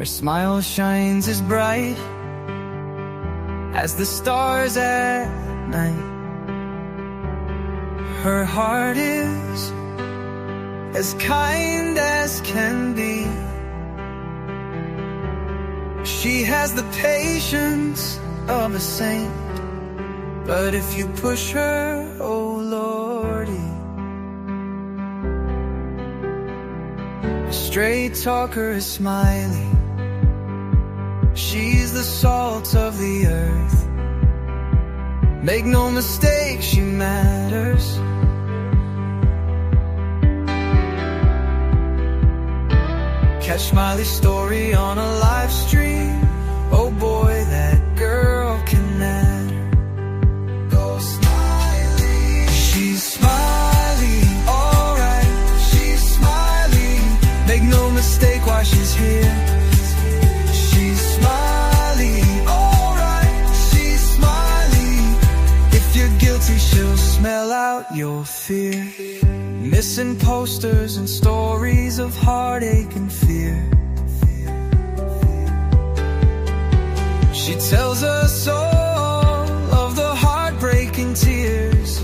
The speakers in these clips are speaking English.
Her smile shines as bright as the stars at night. Her heart is as kind as can be. She has the patience of a saint, but if you push her, oh Lordy. A straight talker is smiley. She's the salt of the earth. Make no mistake, she matters. Catch Smiley's story on a live stream. Oh boy, that girl can matter. Go Smiley. She's Smiley, alright. She's Smiley. Make no mistake why she's here. She's Smiley, alright. She's Smiley. If you're guilty, she'll smell out your fear. Missing posters and stories of heartache and fear. She tells us all of the heartbreaking tears.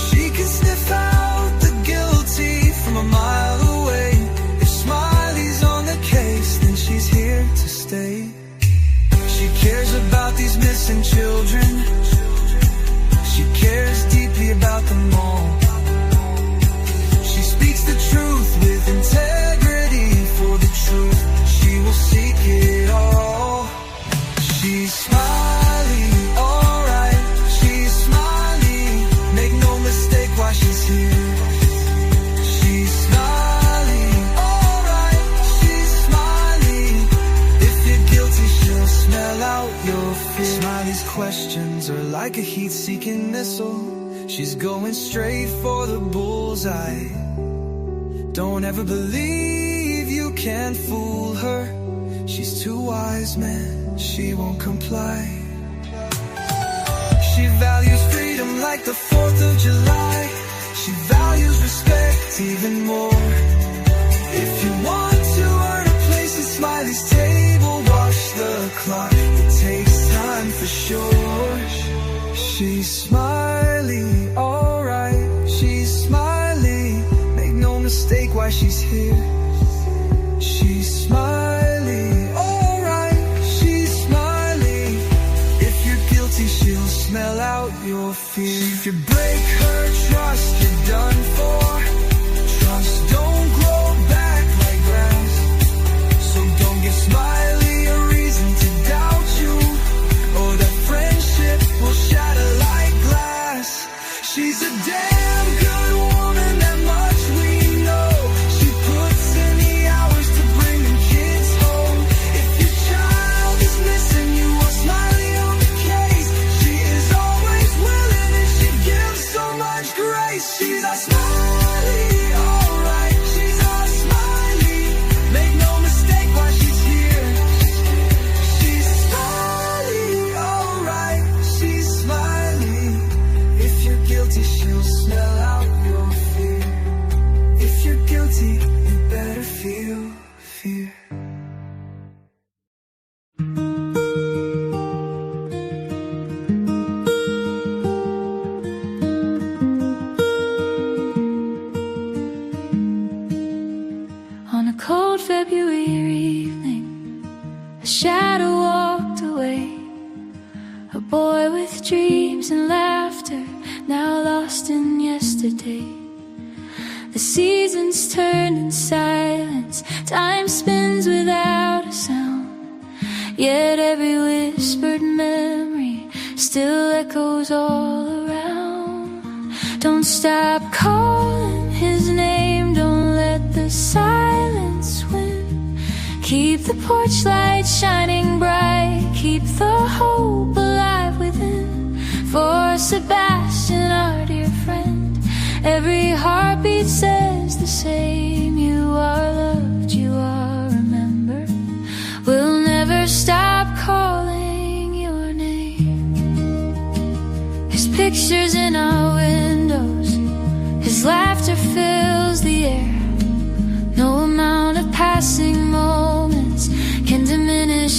She can sniff out the guilty from a mile away. If Smiley's on the case, then she's here to stay. She cares about these missing children. She cares deeply about them all. She speaks the truth with integrity. For the truth, she will seek it all. She's Smiley, alright. She's Smiley. Make no mistake why she's here. She's Smiley, alright. She's Smiley. If you're guilty, she'll smell out your fear. Smiley's questions are like a heat-seeking missile. She's going straight for the bullseye. Don't ever believe you can fool her. She's too wise, man, she won't comply. She values freedom like the 4th of July. She values respect even more. If you want to earn a place at Smiley's table, watch the clock, it takes time for sure. She's Smiley, alright. She's Smiley. Make no mistake why she's here. She's Smiley, alright. She's Smiley. If you're guilty, she'll smell out your fear. If you break her trust, you're done for. Trust don't grow back like grass. So don't give Smiley a reason to doubt you, or that friendship will shatter like glass. She's a damn good woman, that much we know. She puts in the hours to bring them kids home. If your child is missing, you want Smiley on the case. She is always willing and she gives so much grace. She's a Smiley, alright. She's a Smiley. Make no mistake why she's here. She's Smiley, alright. She's Smiley. If you're guilty, she'll smell out your fear. If you're guilty, you better feel fear. On a cold February evening, a shadow walked away. A boy with dreams and laughter, now lost in yesterday. The seasons turned in silence, time spins without a sound. Yet every whispered memory still echoes all around. Don't stop calling his name, don't let the silence win. Keep the porch light shining bright, keep the hope alive within. For Sebastian, our dear friend, every heartbeat says the same. You are loved, you are remembered. We'll never stop calling your name. His picture's in our windows, his laughter fills the air. No amount of passing moment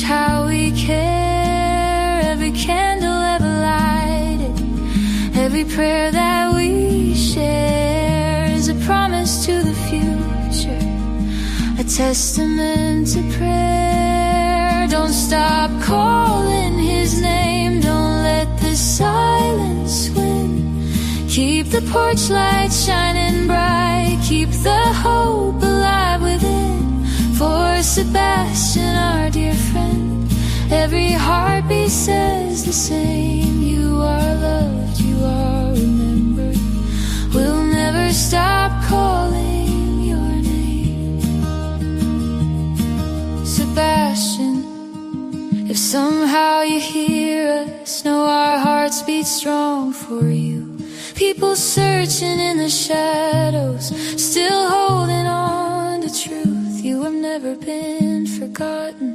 how we care. Every candle ever lighted, every prayer that we share is a promise to the future, a testament to prayer. Don't stop calling his name, don't let the silence win. Keep the porch light shining bright, keep the hope alive within. For Sebastian, our dear friend, every heartbeat says the same. You are loved, you are remembered. We'll never stop calling your name. Sebastian, if somehow you hear us, know our hearts beat strong for you. People searching in the shadows, still holding on to truth. You have never been forgotten,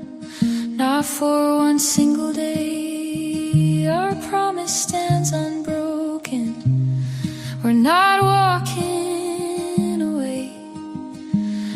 not for one single day. Our promise stands unbroken, we're not walking away.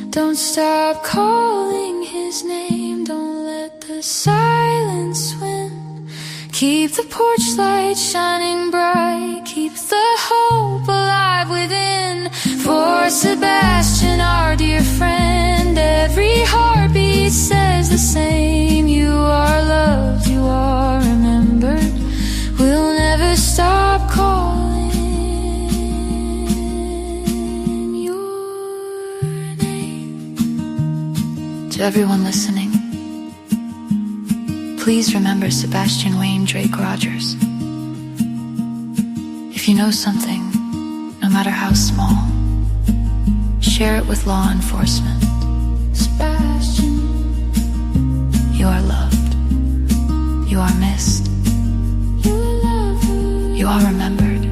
Don't stop calling his name, don't let the silence win. Keep the porch light shining bright, keep the hope alive within. For Sebastian, our dear friend, every heartbeat says the same. You are loved, you are remembered. We'll never stop calling your name. To everyone listening, please remember Sebastian Wayne Drake Rogers. If you know something, no matter how small, share it with law enforcement. Sebastian, you are loved, you are missed, you are loved, you are remembered.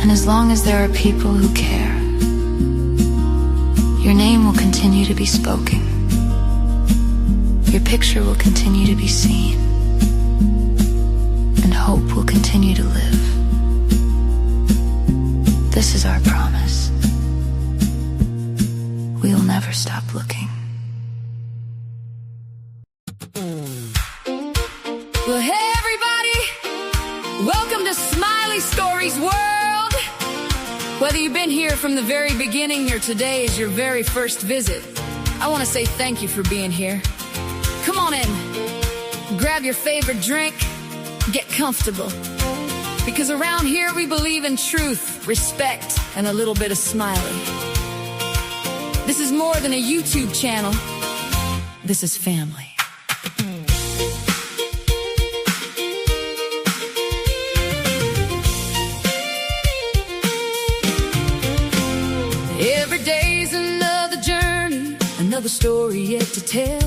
And as long as there are people who care, your name will continue to be spoken. Your picture will continue to be seen, and hope will continue to live. This is our promise. We'll never stop looking. Well, hey everybody! Welcome to Smiley Stories World! Whether you've been here from the very beginning or today is your very first visit, I want to say thank you for being here. Come on in, grab your favorite drink, get comfortable. Because around here we believe in truth, respect, and a little bit of Smiley. This is more than a YouTube channel. This is family. Every day's another journey, another story yet to tell.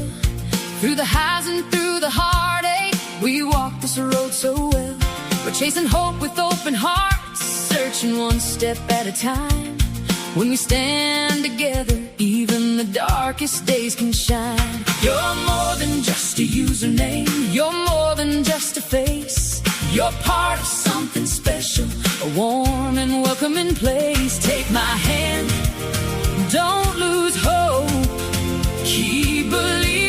Through the highs and through the heartache, we walk this road so well. We're chasing hope with open hearts, searching one step at a time. When we stand together, even the darkest days can shine. You're more than just a username, you're more than just a face. You're part of something special, a warm and welcoming place. Take my hand, don't lose hope, keep believing.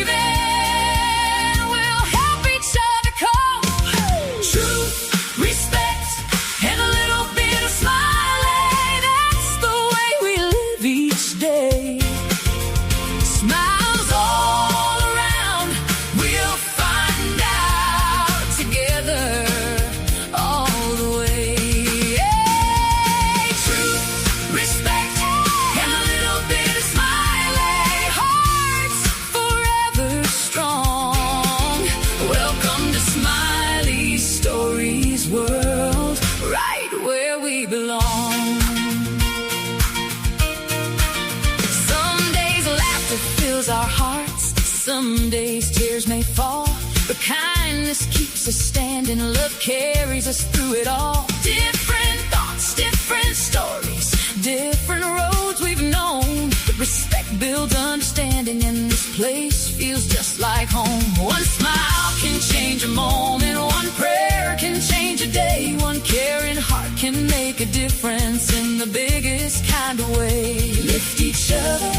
Our hearts, some days tears may fall, but kindness keeps us standing, love carries us through it all. Different thoughts, different stories, different roads we've known, but respect builds understanding, and this place feels just like home. One smile can change a moment, one prayer can change a day, one caring heart can make a difference in the biggest kind of way. Lift each other,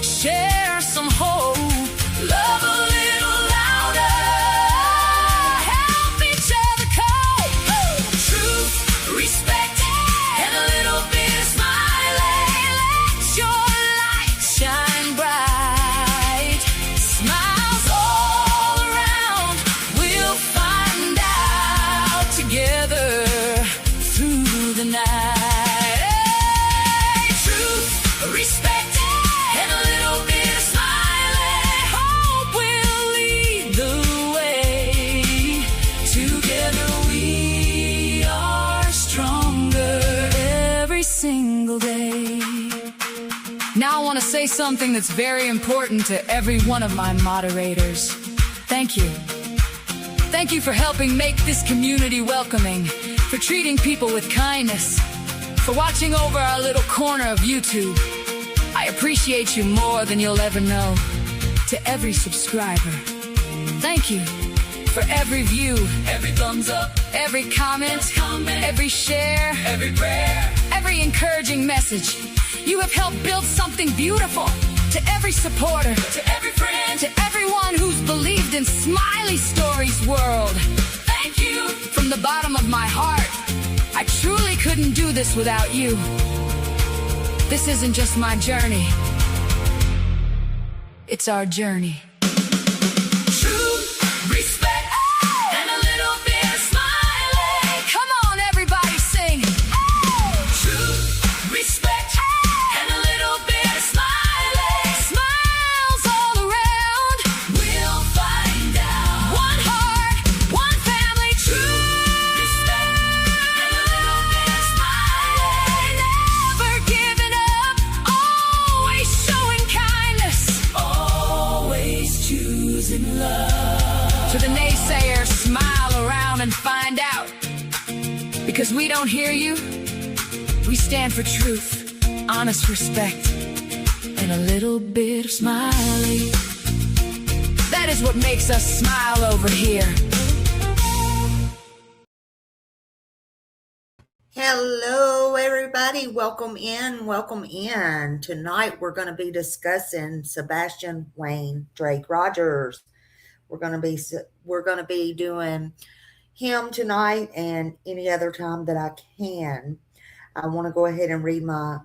share some hope, want to say something that's very important to every one of my moderators. Thank you. Thank you for helping make this community welcoming, for treating people with kindness, for watching over our little corner of YouTube. I appreciate you more than you'll ever know. To every subscriber, thank you. For every view, every thumbs up, every comment, every share, every prayer, every encouraging message. You have helped build something beautiful. To every supporter, to every friend, to everyone who's believed in Smiley Stories world, thank you. From the bottom of my heart, I truly couldn't do this without you. This isn't just my journey. It's our journey. To the naysayer, smile around and find out. Because we don't hear you, we stand for truth, honest respect, and a little bit of smiley. That is what makes us smile over here. Hello, everybody. Welcome in. Tonight, we're going to be discussing Sebastian Wayne Drake Rogers. We're going to be doing him tonight and any other time that I can. I want to go ahead and read my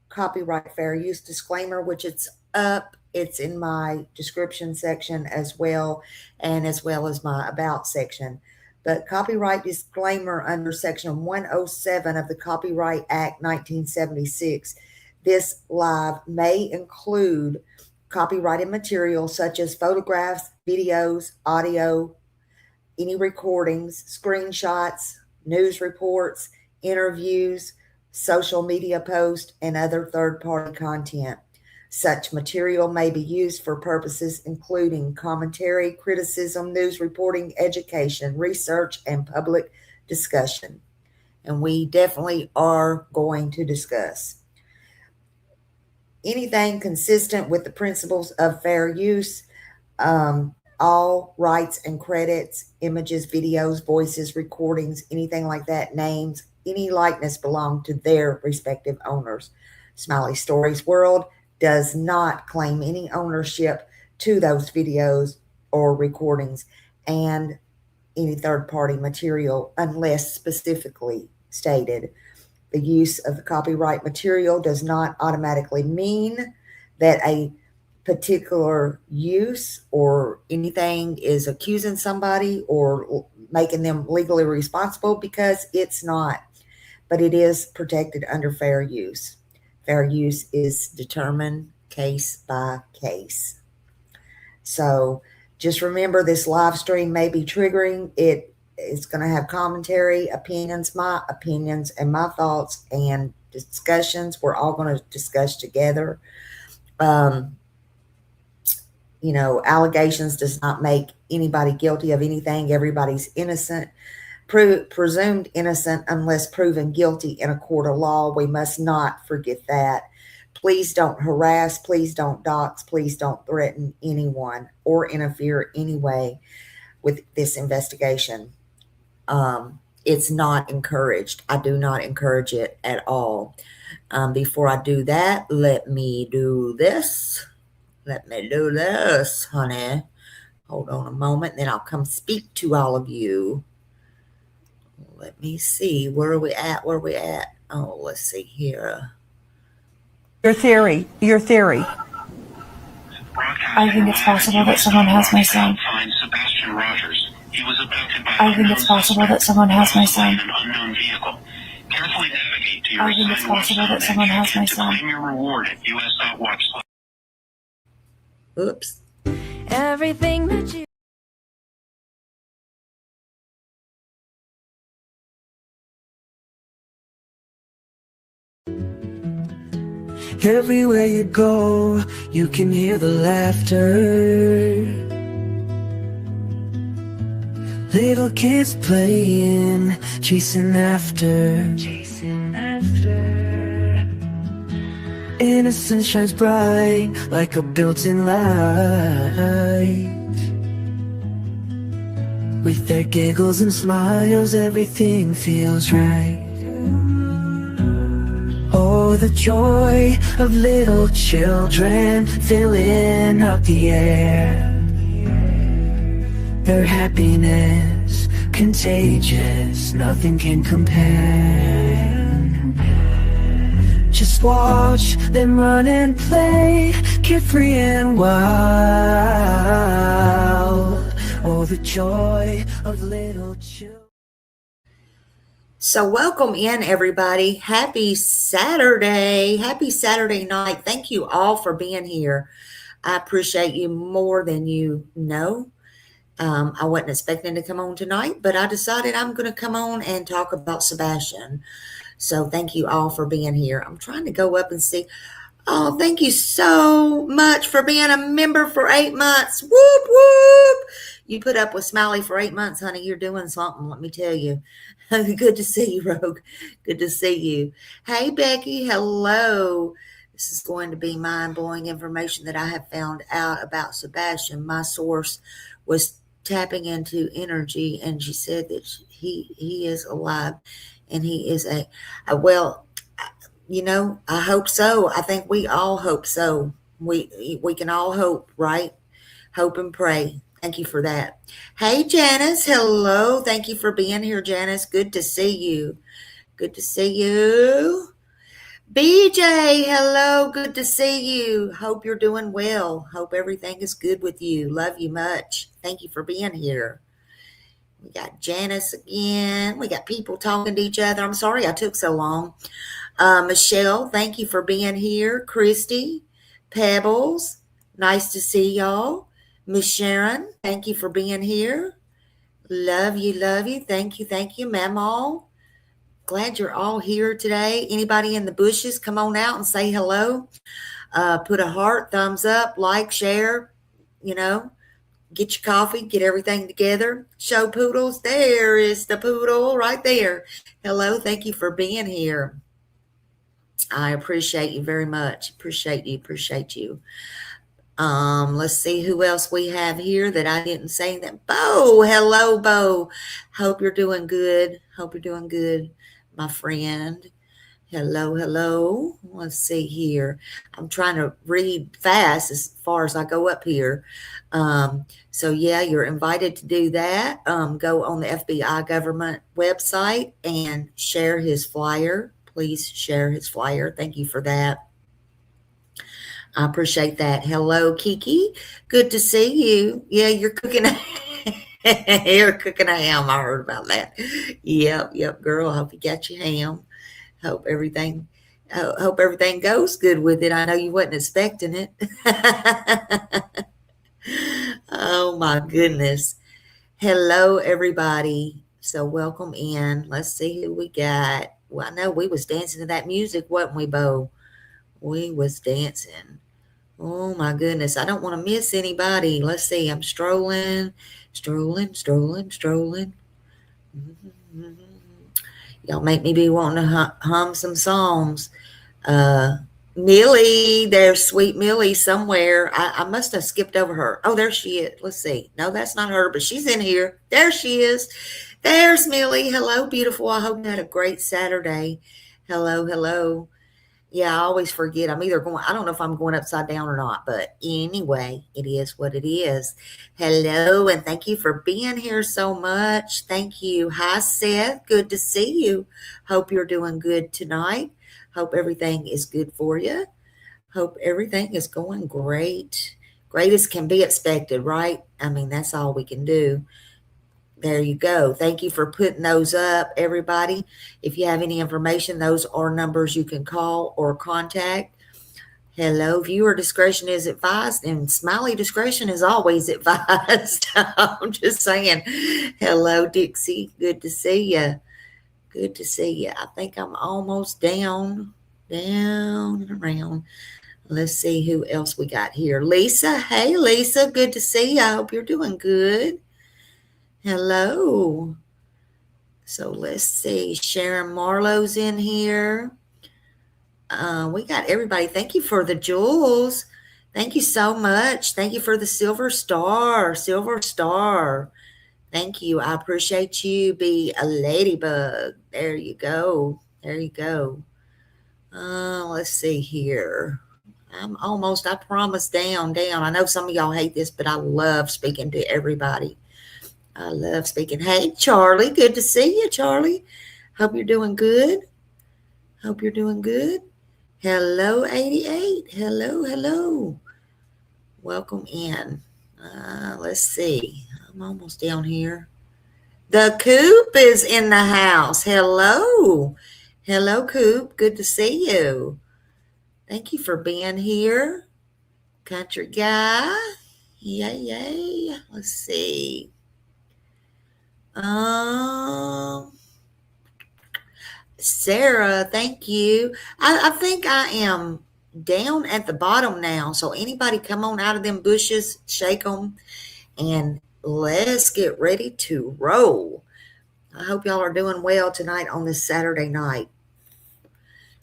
copyright fair use disclaimer, which it's up. It's in my description section as well as my about section. But copyright disclaimer under Section 107 of the Copyright Act 1976. This live may include copyrighted material such as photographs, videos, audio, any recordings, screenshots, news reports, interviews, social media posts, and other third-party content. Such material may be used for purposes including commentary, criticism, news reporting, education, research, and public discussion. And we definitely are going to discuss anything consistent with the principles of fair use. All rights and credits, images, videos, voices, recordings, anything like that, names, any likeness belong to their respective owners. Smiley Stories World does not claim any ownership to those videos or recordings and any third-party material unless specifically stated. The use of the copyright material does not automatically mean that a particular use or anything is accusing somebody or making them legally responsible, because it's not. But it is protected under fair use. Fair use is determined case by case. So just remember, this live stream may be triggering. It is going to have commentary, opinions, my opinions, and my thoughts and discussions. We're all going to discuss together. Allegations does not make anybody guilty of anything. Everybody's innocent. Presumed innocent unless proven guilty in a court of law. We must not forget that. Please don't harass, please don't dox, please don't threaten anyone or interfere anyway with this investigation. It's not encouraged. I do not encourage it at all. Before I do that, let me do this. Honey. Hold on a moment, then I'll come speak to all of you. Let me see. Where are we at? Oh, let's see here. Your theory. I think it's possible that someone has my son. Sebastian Rogers. He was abducted by I think it's possible that someone has my son. an unknown vehicle. Carefully navigate to your I think it's possible that someone has my son. To claim your reward at us.watch. Oops. Everything that you Everywhere you go, you can hear the laughter. Little kids playing, chasing after. Innocence shines bright like a built-in light. With their giggles and smiles, everything feels right. Oh, the joy of little children filling up the air. Their happiness, contagious, nothing can compare. Just watch them run and play, carefree and wild. Oh, the joy of little children. So welcome in, everybody. Happy Saturday. Happy Saturday night. Thank you all for being here. I appreciate you more than you know. I wasn't expecting to come on tonight, but I decided I'm going to come on and talk about Sebastian. So thank you all for being here. I'm trying to go up and see. Oh, thank you so much for being a member for 8 months. Whoop, whoop. You put up with Smiley for 8 months, honey. You're doing something, let me tell you. Good to see you, Rogue. Good to see you. Hey, Becky. Hello. This is going to be mind-blowing information that I have found out about Sebastian. My source was tapping into energy, and she said that he is alive, and he is well, you know, I hope so. I think we all hope so. We can all hope, right? Hope and pray. Thank you for that. Hey, Janice. Hello. Thank you for being here, Janice. Good to see you. Good to see you. BJ, hello. Good to see you. Hope you're doing well. Hope everything is good with you. Love you much. Thank you for being here. We got Janice again. We got people talking to each other. I'm sorry I took so long. Michelle, thank you for being here. Christy, Pebbles, nice to see y'all. Miss Sharon, thank you for being here. Love you, love you. Thank you, Mamaw. Glad you're all here today. Anybody in the bushes, come on out and say hello. Put a heart, thumbs up, like, share, you know. Get your coffee, get everything together. Show poodles. There is the poodle right there. Hello, thank you for being here. I appreciate you very much. Appreciate you. Let's see who else we have here that I didn't say that. Bo, hello, Bo. Hope you're doing good. My friend. Hello. Let's see here. I'm trying to read fast as far as I go up here. So yeah, you're invited to do that. Go on the FBI government website and share his flyer. Please share his flyer. Thank you for that. I appreciate that. Hello, Kiki. Good to see you. Yeah, you're cooking. You're cooking a ham. I heard about that. Yep, girl. I hope you got your ham. Hope everything goes good with it. I know you wasn't expecting it. Oh my goodness. Hello, everybody. So welcome in. Let's see who we got. Well, I know we was dancing to that music, wasn't we, Bo? We was dancing. Oh my goodness. I don't want to miss anybody. Let's see. I'm strolling. Mm-hmm. Y'all make me be wanting to hum some songs. Millie, there's sweet Millie somewhere. I must have skipped over her. Oh, there she is. Let's see. No, that's not her, but she's in here. There she is. There's Millie. Hello, beautiful. I hope you had a great Saturday. Hello. Yeah, I always forget. I don't know if I'm going upside down or not, but anyway, it is what it is. Hello, and thank you for being here so much. Thank you. Hi, Seth. Good to see you. Hope you're doing good tonight. Hope everything is good for you. Hope everything is going great. Great as can be expected, right? I mean, that's all we can do. There you go. Thank you for putting those up, everybody. If you have any information, those are numbers you can call or contact. Hello, viewer discretion is advised, and Smiley discretion is always advised. I'm just saying. Hello, Dixie. Good to see you. I think I'm almost down. down and around. Let's see who else we got here. Lisa. Hey, Lisa. Good to see you. I hope you're doing good. Hello. So let's see. Sharon Marlowe's in here. We got everybody. Thank you for the jewels. Thank you so much. Thank you for the silver star. Silver star. Thank you. I appreciate you. Be a ladybug. There you go. There you go. Let's see here. I promise, down. I know some of y'all hate this, but I love speaking to everybody. I love speaking. Hey, Charlie. Good to see you, Charlie. Hope you're doing good. Hope you're doing good. Hello, 88. Hello. Welcome in. Let's see. I'm almost down here. The Coop is in the house. Hello, Coop. Good to see you. Thank you for being here. Country guy. Yay. Let's see. Sarah, thank you. I think I am down at the bottom now. So anybody come on out of them bushes, shake them, and let's get ready to roll. I hope y'all are doing well tonight on this Saturday night.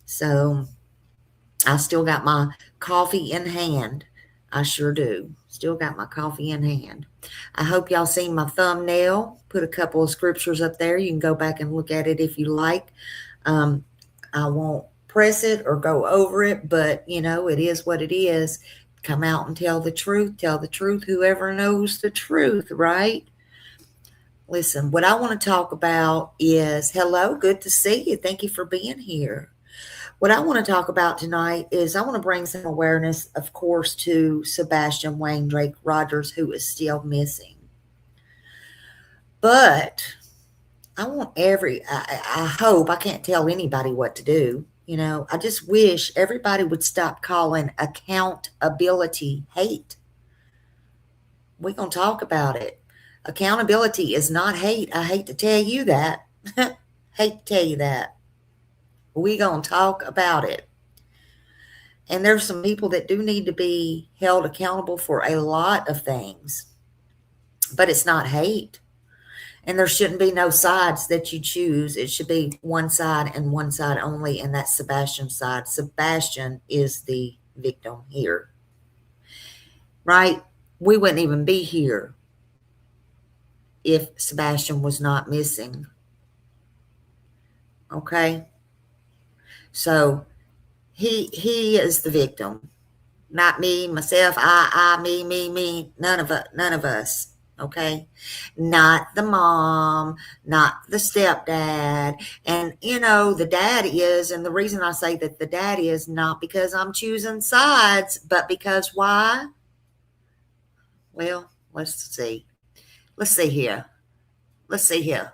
So I still got my coffee in hand. I sure do. Still got my coffee in hand. I hope y'all seen my thumbnail. Put a couple of scriptures up there. You can go back and look at it if you like. I won't press it or go over it, but it is what it is. Come out and tell the truth. Tell the truth. Whoever knows the truth, right? Listen, what I want to talk about is, hello, good to see you. Thank you for being here. What I want to talk about tonight is I want to bring some awareness, of course, to Sebastian Wayne Drake Rogers, who is still missing. But I want I hope, I can't tell anybody what to do. I just wish everybody would stop calling accountability hate. We're going to talk about it. Accountability is not hate. I hate to tell you that. Hate to tell you that. We're going to talk about it. And there's some people that do need to be held accountable for a lot of things. But it's not hate. And there shouldn't be no sides that you choose. It should be one side and one side only, and that's Sebastian's side. Sebastian is the victim here. Right? We wouldn't even be here if Sebastian was not missing. Okay? So he is the victim. Not me, myself, I, me, none of us. Okay, not the mom, not the stepdad. And the dad is, and the reason I say that the dad is not because I'm choosing sides, but because why? Well, let's see here. Let's see here.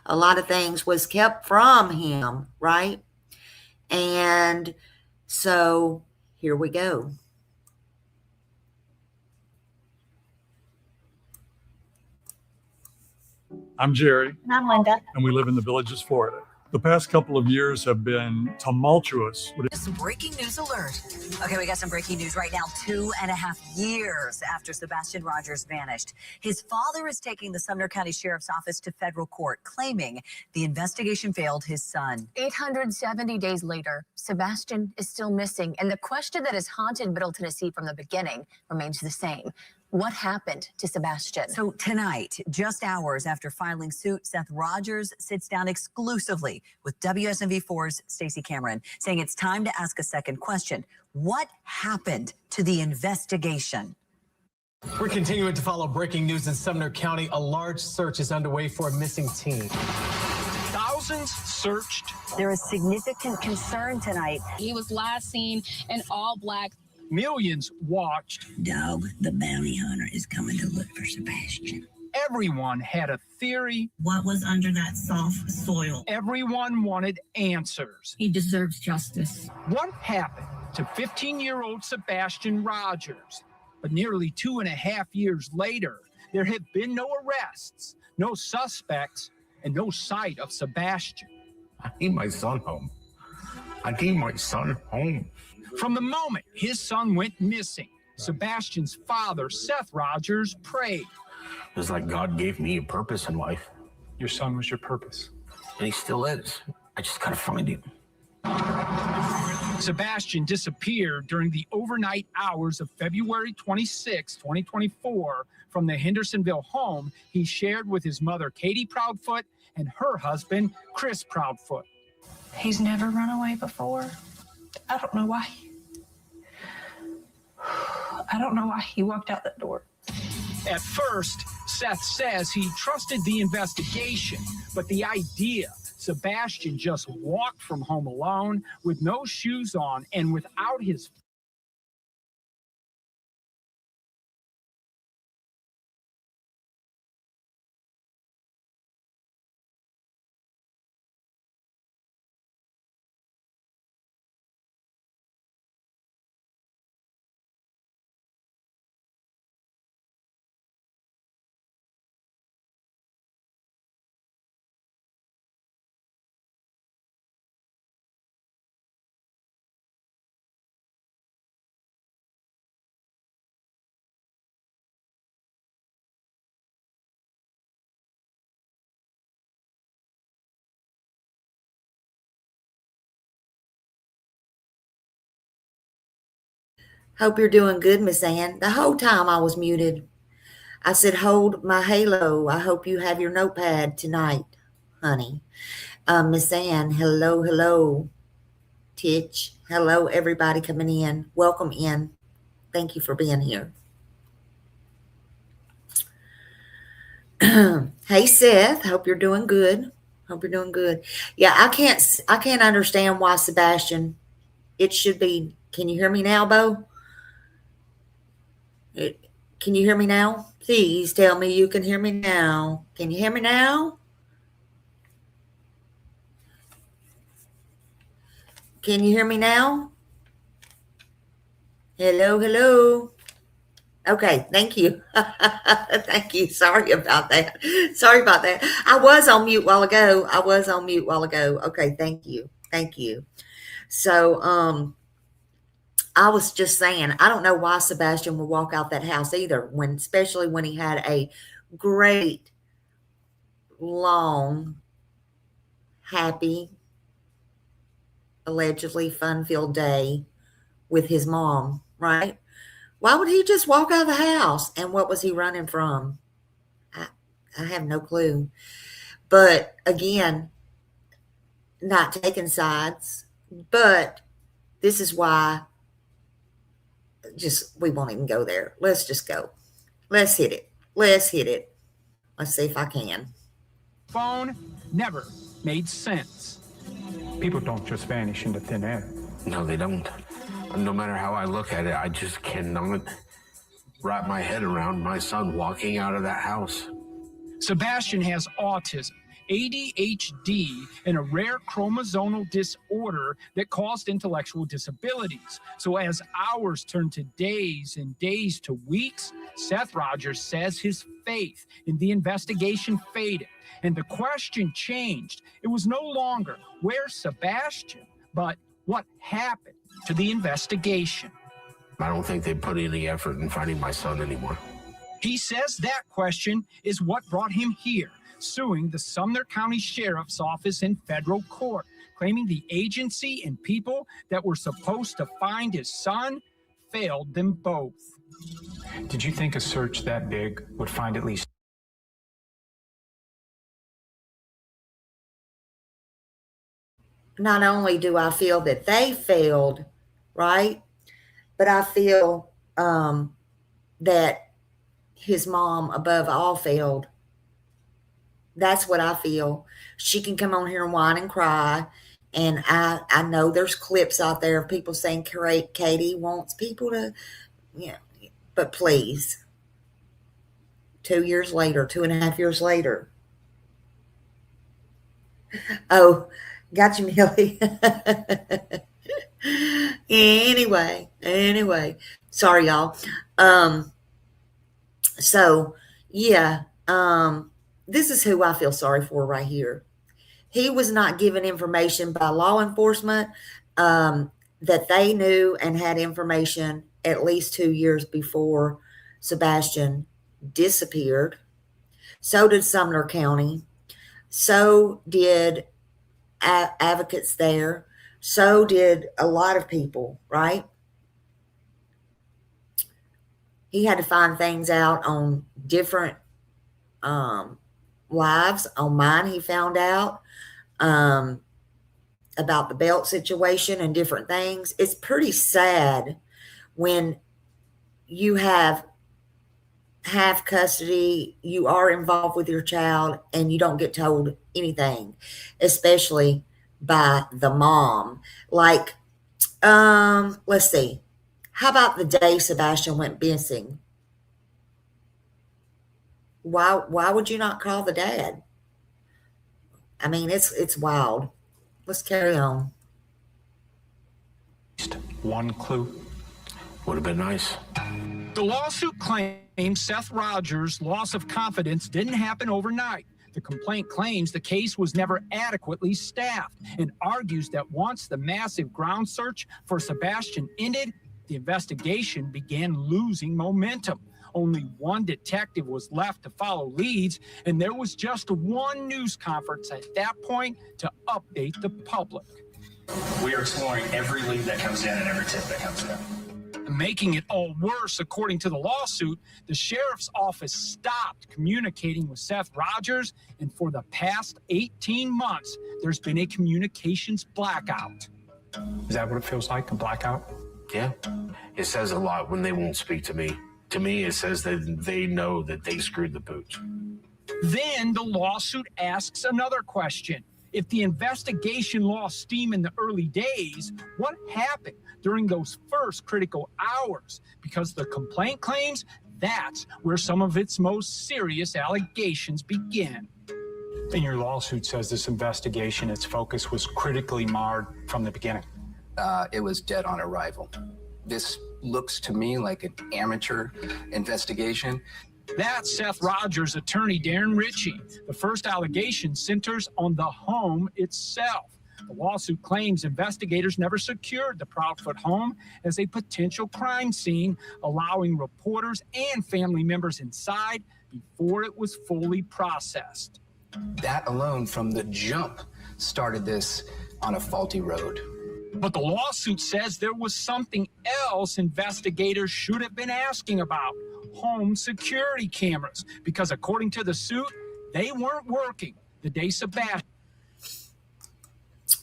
A lot of things was kept from him, right? And so here we go. I'm Jerry. And I'm Linda. And we live in the Villages, Florida. The past couple of years have been tumultuous. Some breaking news alert. Okay, we got some breaking news right now. 2.5 years after Sebastian Rogers vanished, his father is taking the Sumner County Sheriff's Office to federal court, claiming the investigation failed his son. 870 days later, Sebastian is still missing, and the question that has haunted Middle Tennessee from the beginning remains the same. What happened to Sebastian? So tonight, just hours after filing suit, Seth Rogers sits down exclusively with WSMV4's Stacey Cameron, saying it's time to ask a second question. What happened to the investigation? We're continuing to follow breaking news in Sumner County. A large search is underway for a missing teen. Thousands searched. There is significant concern tonight. He was last seen in all black. Millions watched. Dog, the bounty hunter, is coming to look for Sebastian. Everyone had a theory. What was under that soft soil? Everyone wanted answers. He deserves justice. What happened to 15-year-old Sebastian Rogers? But nearly 2.5 years later, there have been no arrests, no suspects, and no sight of Sebastian. I need my son home. I need my son home. From the moment his son went missing, Sebastian's father, Seth Rogers, prayed. It was like God gave me a purpose in life. Your son was your purpose. And he still is. I just gotta find him. Sebastian disappeared during the overnight hours of February 26, 2024, from the Hendersonville home he shared with his mother, Katie Proudfoot, and her husband, Chris Proudfoot. He's never run away before. I don't know why. I don't know why he walked out that door. At first, Seth says he trusted the investigation, but the idea Sebastian just walked from home alone with no shoes on and without his Hope you're doing good, Miss Ann. The whole time I was muted, I said, hold my halo. I hope you have your notepad tonight, honey. Miss Ann, hello, hello. Titch, hello, everybody coming in. Welcome in. Thank you for being here. Hey, Seth. Hope you're doing good. Hope you're doing good. Yeah, I can't understand why Sebastian. It should be. Can you hear me now, Bo? Can you hear me now? Please tell me you can hear me now. Can you hear me now? Can you hear me now? Hello, hello. Okay, thank you. Thank you. Sorry about that. Sorry about that. I was on mute while ago. Okay, thank you. Thank you. So, I was just saying, I don't know why Sebastian would walk out that house either, especially when he had a great, long, happy, allegedly fun-filled day with his mom, right? Why would he just walk out of the house? And what was he running from? I have no clue. But again, not taking sides, but this is why we won't even go there. Let's just go. Let's hit it. Let's see if I can. Phone never made sense. People don't just vanish into thin air. No, they don't. No matter how I look at it, I just cannot wrap my head around my son walking out of that house. Sebastian has autism, ADHD, and a rare chromosomal disorder that caused intellectual disabilities. So as hours turned to days and days to weeks, Seth Rogers says his faith in the investigation faded, and the question changed. It was no longer, where's Sebastian? But what happened to the investigation? I don't think they put any effort in finding my son anymore. He says that question is what brought him here, suing the Sumner County Sheriff's Office in federal court, claiming the agency and people that were supposed to find his son failed them both. Did you think a search that big would find at least... Not only do I feel that they failed, right? But I feel that his mom above all failed. That's what I feel. She can come on here and whine and cry. And I know there's clips out there of people saying Katie wants people to, but please. 2 years later, 2.5 years later. Oh, got you, Millie. Anyway. Sorry, y'all. So, yeah. this is who I feel sorry for right here. He was not given information by law enforcement that they knew and had information at least 2 years before Sebastian disappeared. So did Sumner County. So did advocates there. So did a lot of people, right? He had to find things out on different lives. On mine, he found out about the belt situation and different things. It's pretty sad when you have half custody, you are involved with your child, and you don't get told anything, especially by the mom. Like, let's see. How about the day Sebastian went missing? Why would you not call the dad? I mean, it's wild. Let's carry on. One clue. Would have been nice. The lawsuit claims Seth Rogers' loss of confidence didn't happen overnight. The complaint claims the case was never adequately staffed and argues that once the massive ground search for Sebastian ended, the investigation began losing momentum. Only one detective was left to follow leads, and there was just one news conference at that point to update the public. We are exploring every lead that comes in and every tip that comes in. Making it all worse, according to the lawsuit, the sheriff's office stopped communicating with Seth Rogers, and for the past 18 months, there's been a communications blackout. Is that what it feels like, a blackout? Yeah. It says a lot when they won't speak to me. To me, it says that they know that they screwed the pooch. Then the lawsuit asks another question. If the investigation lost steam in the early days, what happened during those first critical hours? Because the complaint claims that's where some of its most serious allegations begin. And your lawsuit says this investigation, its focus was critically marred from the beginning. It was dead on arrival. This looks to me like an amateur investigation. That's Seth Rogers' attorney, Darren Ritchie. The first allegation centers on the home itself. The lawsuit claims investigators never secured the Proudfoot home as a potential crime scene, allowing reporters and family members inside before it was fully processed. That alone from the jump started this on a faulty road. But the lawsuit says there was something else investigators should have been asking about: home security cameras, because according to the suit, they weren't working the day Sebastian.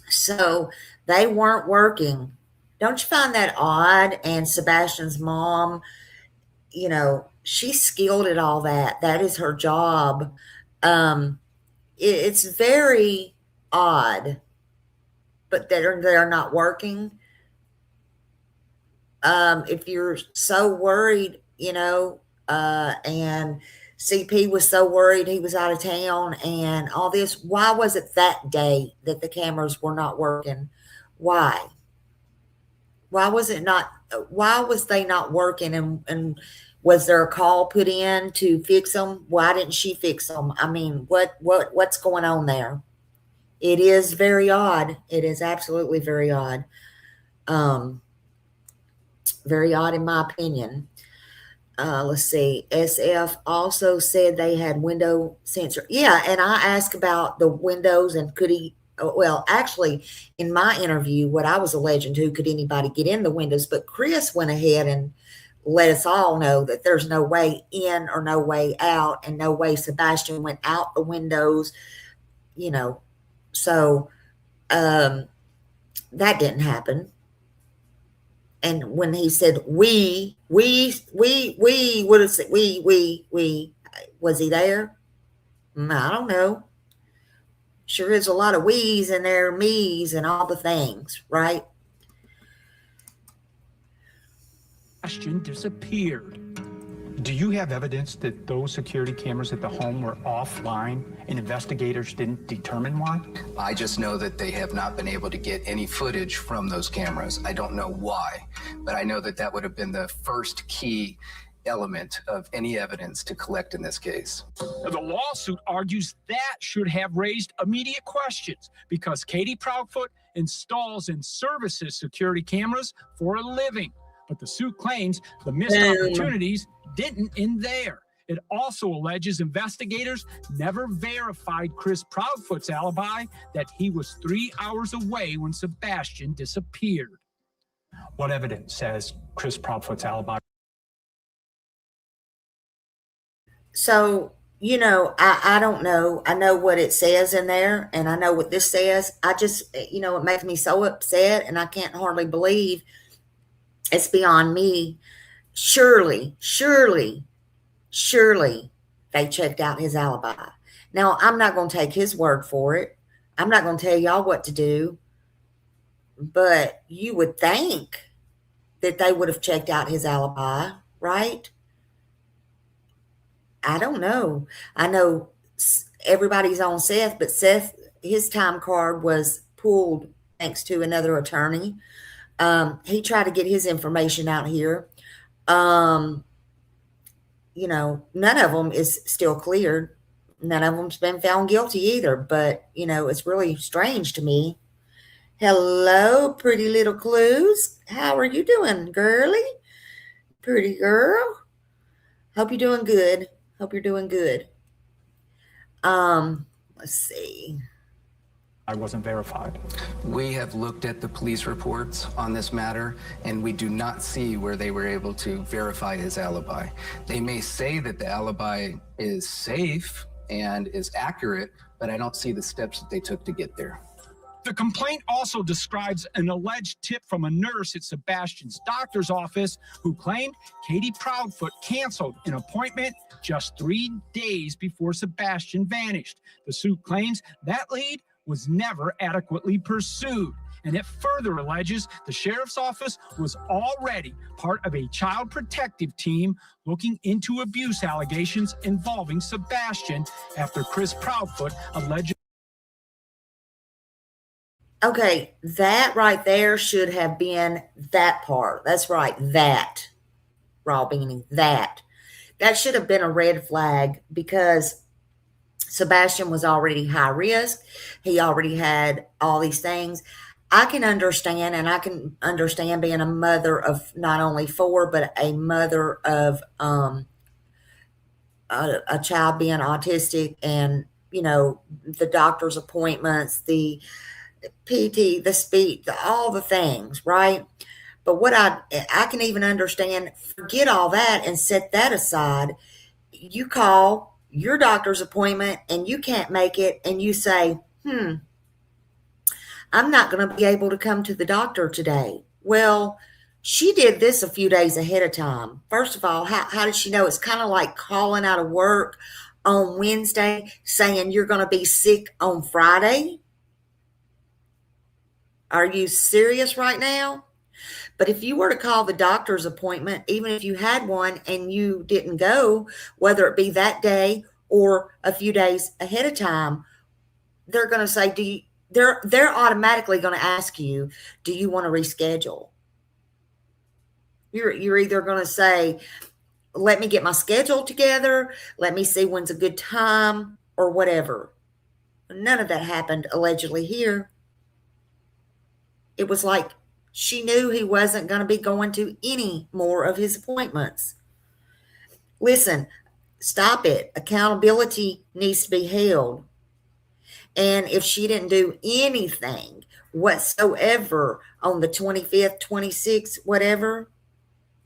So they weren't working. Don't you find that odd? And Sebastian's mom, you know, she's skilled at all that. That is her job. It's very odd, but they're not working. If you're so worried, you know, and CP was so worried he was out of town and all this, why was it that day that the cameras were not working? Why was they not working? And was there a call put in to fix them? Why didn't she fix them? I mean, what's going on there? It is very odd. It is absolutely very odd. Very odd in my opinion. Let's see. SF also said they had window sensor. Yeah, and I asked about the windows and could he, well, actually, in my interview, what I was alleging to, could anybody get in the windows? But Chris went ahead and let us all know that there's no way in or no way out, and no way Sebastian went out the windows, you know. So that didn't happen. And when he said we would have said we, was he there? I don't know. Sure is a lot of we's in there, me's and all the things, right? Sebastian disappeared. Do you have evidence that those security cameras at the home were offline and investigators didn't determine why? I just know that they have not been able to get any footage from those cameras. I don't know why, but I know that that would have been the first key element of any evidence to collect in this case. Now, the lawsuit argues that should have raised immediate questions because Katie Proudfoot installs and services security cameras for a living. But the suit claims the missed opportunities didn't end there. It also alleges investigators never verified Chris Proudfoot's alibi that he was 3 hours away when Sebastian disappeared. What evidence says Chris Proudfoot's alibi? So, you know, I don't know. I know what it says in there, and I know what this says. I just, you know, it makes me so upset, and I can't hardly believe it's beyond me. Surely they checked out his alibi. Now, I'm not going to take his word for it. I'm not going to tell y'all what to do. But you would think that they would have checked out his alibi, right? I don't know. I know everybody's on Seth, but Seth, his time card was pulled thanks to another attorney. He tried to get his information out here. You know, none of them is still cleared. None of them's been found guilty either. But, you know, it's really strange to me. Hello, pretty little clues. How are you doing, girly? Pretty girl. Hope you're doing good. Hope you're doing good. Let's see. I wasn't verified. We have looked at the police reports on this matter, and we do not see where they were able to verify his alibi. They may say that the alibi is safe and is accurate, but I don't see the steps that they took to get there. The complaint also describes an alleged tip from a nurse at Sebastian's doctor's office who claimed Katie Proudfoot canceled an appointment just 3 days before Sebastian vanished. The suit claims that lead was never adequately pursued. And it further alleges the sheriff's office was already part of a child protective team looking into abuse allegations involving Sebastian after Chris Proudfoot allegedly. Okay, that right there should have been that part. That's right, that. Raw beanie, that. That should have been a red flag because Sebastian was already high risk. He already had all these things. I can understand, and I can understand being a mother of not only 4, but a mother of a child being autistic and, you know, the doctor's appointments, the PT, the speech, all the things, right? But what I can even understand, forget all that and set that aside. You call your doctor's appointment and you can't make it, and you say, I'm not going to be able to come to the doctor today. Well, she did this a few days ahead of time. First of all, how did she know? It's kind of like calling out of work on Wednesday saying you're going to be sick on Friday. Are you serious right now? But if you were to call the doctor's appointment, even if you had one and you didn't go, whether it be that day or a few days ahead of time, they're going to say, they're automatically going to ask you, do you want to reschedule? You're either going to say, let me get my schedule together. Let me see when's a good time or whatever. None of that happened allegedly here. It was like she knew he wasn't going to be going to any more of his appointments. Listen, stop it. Accountability needs to be held. And if she didn't do anything whatsoever on the 25th, 26th, whatever,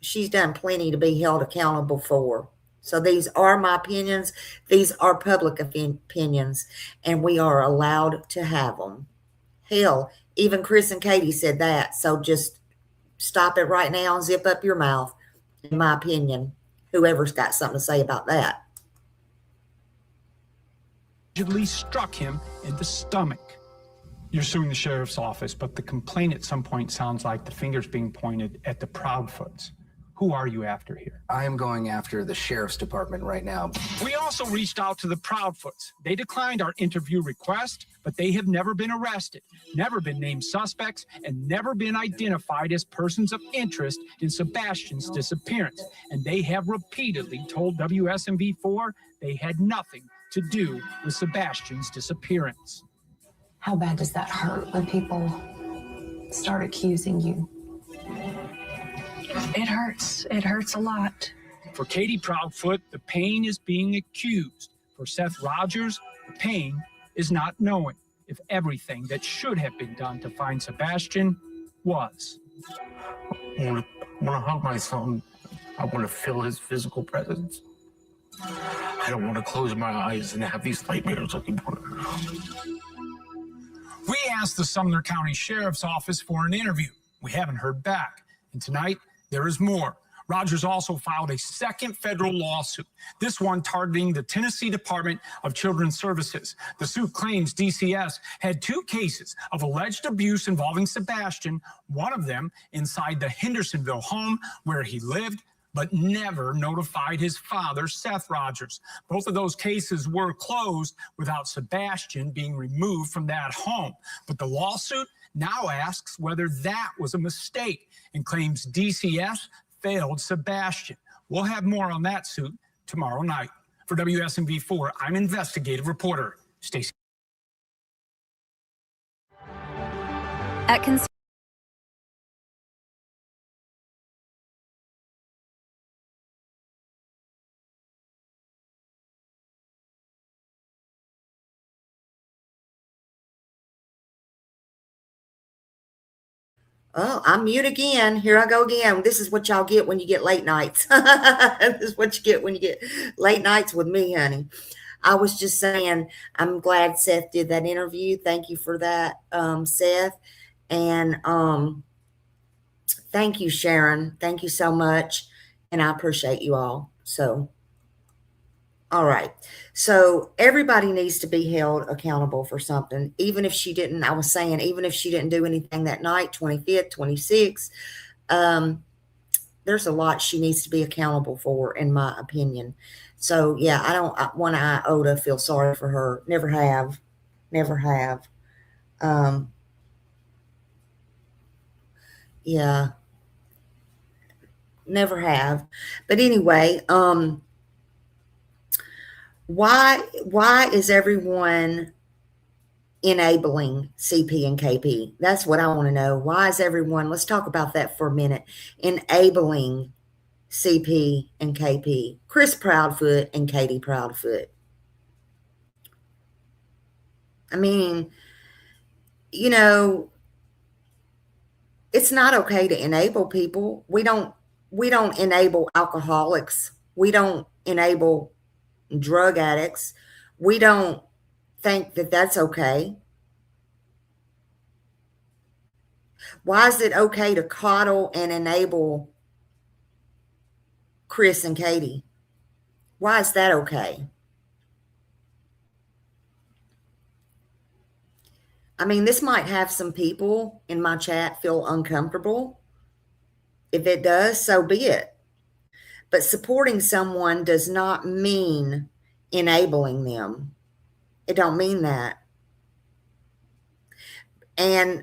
she's done plenty to be held accountable for. So these are my opinions. These are public opinions, and we are allowed to have them. Hell, even Chris and Katie said that. So just stop it right now and zip up your mouth, in my opinion. Whoever's got something to say about that. Allegedly struck him in the stomach. You're suing the sheriff's office, but the complaint at some point sounds like the finger's being pointed at the Proudfoots. Who are you after here? I am going after the sheriff's department right now. We also reached out to the Proudfoots. They declined our interview request, but they have never been arrested, never been named suspects, and never been identified as persons of interest in Sebastian's disappearance. And they have repeatedly told WSMV4 they had nothing to do with Sebastian's disappearance. How bad does that hurt when people start accusing you? It hurts. It hurts a lot. For Katie Proudfoot, the pain is being accused. For Seth Rogers, the pain is not knowing if everything that should have been done to find Sebastian was. I want to hug my son. I want to feel his physical presence. I don't want to close my eyes and have these nightmares anymore. We asked the Sumner County Sheriff's Office for an interview. We haven't heard back. And tonight, there is more. Rogers also filed a second federal lawsuit, this one targeting the Tennessee Department of Children's Services. The suit claims DCS had 2 cases of alleged abuse involving Sebastian, one of them inside the Hendersonville home where he lived, but never notified his father, Seth Rogers. Both of those cases were closed without Sebastian being removed from that home. But the lawsuit now asks whether that was a mistake and claims DCS failed Sebastian. We'll have more on that suit tomorrow night. For WSMV4, I'm investigative reporter Stacey. Oh, I'm mute again. Here I go again. This is what y'all get when you get late nights. This is what you get when you get late nights with me, honey. I was just saying, I'm glad Seth did that interview. Thank you for that, Seth. And thank you, Sharon. Thank you so much. And I appreciate you all. So, all right. So everybody needs to be held accountable for something. Even if she didn't, I was saying, even if she didn't do anything that night, 25th, 26th, there's a lot she needs to be accountable for, in my opinion. So yeah, I don't one iota feel sorry for her. Never have. Never have. Yeah. Never have. But anyway, why is everyone enabling CP and KP? That's what I want to know. Why is everyone, let's talk about that for a minute, enabling CP and KP, Chris Proudfoot and Katie Proudfoot? I mean, you know, it's not okay to enable people. We don't enable alcoholics. We don't enable drug addicts. We don't think that that's okay. Why is it okay to coddle and enable Chris and Katie? Why is that okay? I mean, this might have some people in my chat feel uncomfortable. If it does, so be it. But supporting someone does not mean enabling them. It don't mean that.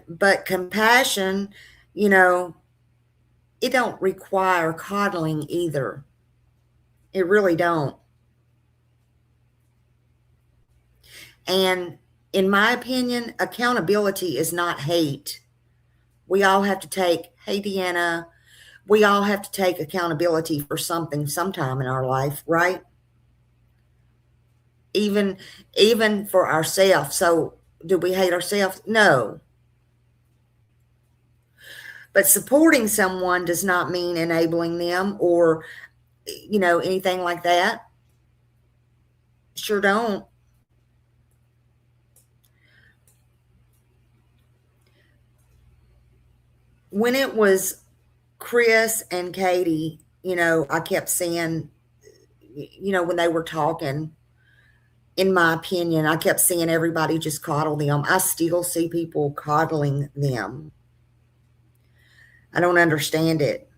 But compassion, you know, it don't require coddling either. It really don't. And in my opinion, accountability is not hate. We all have to take, hey, Deanna, we all have to take accountability for something sometime in our life, right? Even for ourselves. So do we hate ourselves? No. But supporting someone does not mean enabling them or, you know, anything like that. Sure don't. When it was Chris and Katie, you know, I kept seeing, you know, when they were talking, in my opinion, I kept seeing everybody just coddle them. I still see people coddling them. I don't understand it.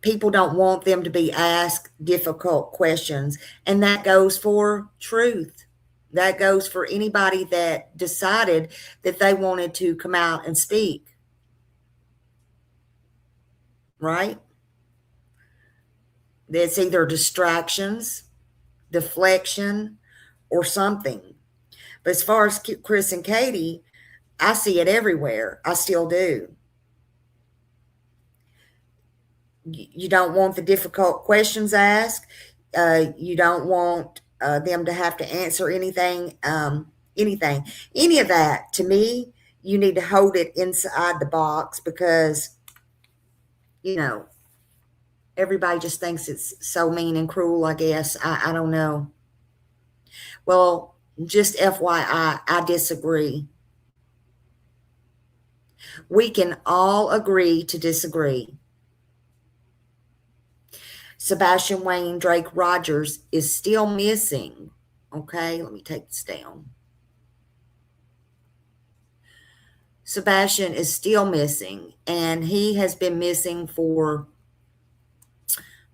People don't want them to be asked difficult questions. And that goes for truth. That goes for anybody that decided that they wanted to come out and speak. Right? It's either distractions, deflection, or something. But as far as Chris and Katie, I see it everywhere. I still do. You don't want the difficult questions asked. You don't want them to have to answer anything. Any of that. To me, you need to hold it inside the box because, you know, everybody just thinks it's so mean and cruel, I guess. I don't know. Well, just FYI, I disagree. We can all agree to disagree. Sebastian Wayne Drake Rogers is still missing. Okay, let me take this down. Sebastian is still missing, and he has been missing for,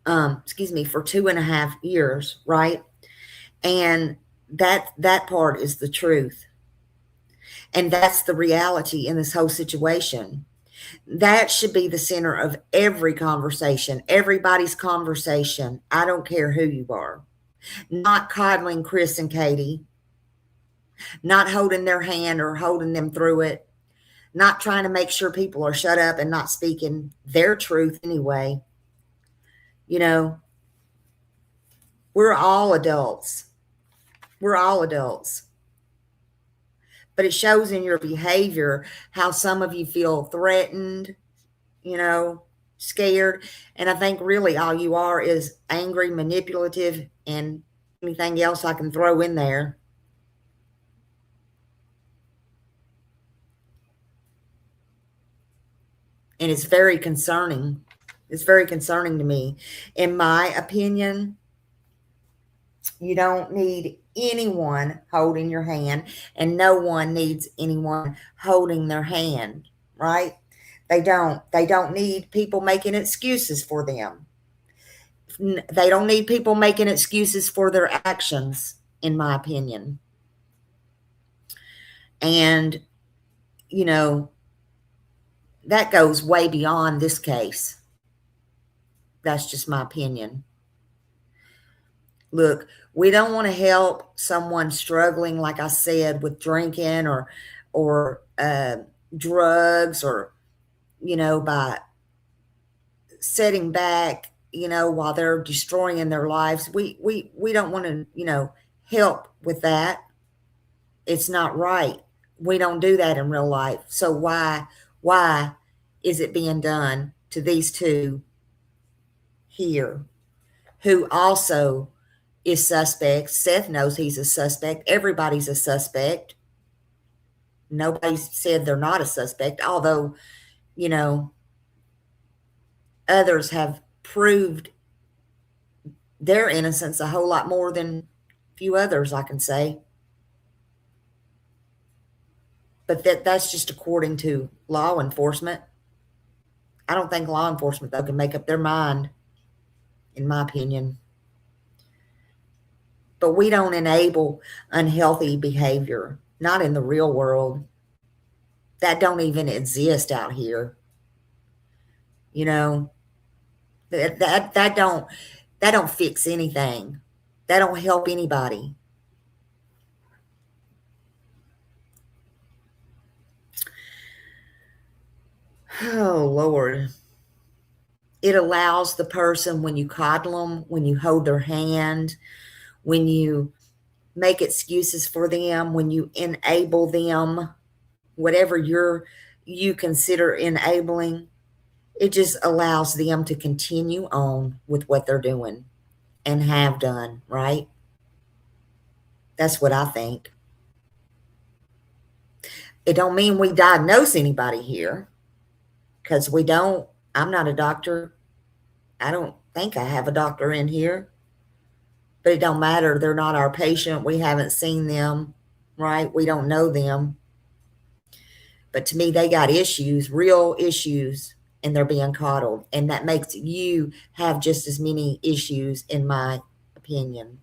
for 2.5 years, right? And that part is the truth. And that's the reality in this whole situation. That should be the center of every conversation, everybody's conversation. I don't care who you are. Not coddling Chris and Katie, not holding their hand or holding them through it, not trying to make sure people are shut up and not speaking their truth anyway. You know, we're all adults. We're all adults. But it shows in your behavior how some of you feel threatened, you know, scared. And I think really all you are is angry, manipulative, and anything else I can throw in there. And it's very concerning. It's very concerning to me. In my opinion, you don't need anyone holding your hand, and no one needs anyone holding their hand, right? They don't need people making excuses for them. They don't need people making excuses for their actions, in my opinion. And, you know, that goes way beyond this case. That's just my opinion. Look, we don't want to help someone struggling, like I said, with drinking or drugs, or, you know, by setting back, you know, while they're destroying their lives. We don't want to, you know, help with that. It's not right. We don't do that in real life. So why is it being done to these two here, who also is suspect? Seth knows he's a suspect. Everybody's a suspect. Nobody said they're not a suspect, although, you know, others have proved their innocence a whole lot more than a few others, I can say. But that's just according to law enforcement. I don't think law enforcement, though, can make up their mind, in my opinion. But we don't enable unhealthy behavior, not in the real world. That don't even exist out here. You know, that don't fix anything. That don't help anybody. Oh, Lord. It allows the person, when you coddle them, when you hold their hand, when you make excuses for them, when you enable them, whatever you consider enabling, it just allows them to continue on with what they're doing and have done, right? That's what I think. It don't mean we diagnose anybody here, because we don't. I'm not a doctor. I don't think I have a doctor in here. But it don't matter. They're not our patient. We haven't seen them, right? We don't know them. But to me, they got issues, real issues. and they're being coddled. And that makes you have just as many issues, in my opinion.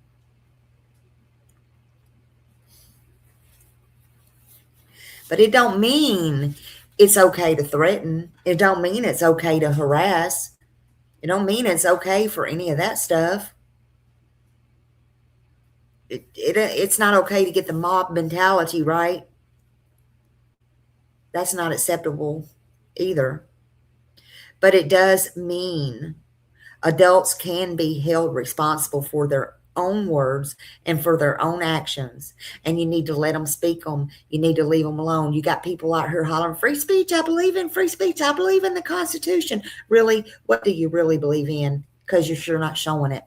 But it don't mean it's okay to threaten. It don't mean it's okay to harass. It don't mean it's okay for any of that stuff. It's not okay to get the mob mentality, right? That's not acceptable either. But it does mean adults can be held responsible for their own words and for their own actions. And you need to let them speak them. You need to leave them alone. You got people out here hollering, free speech, I believe in free speech. I believe in the Constitution. Really? What do you really believe in? Because you're sure not showing it.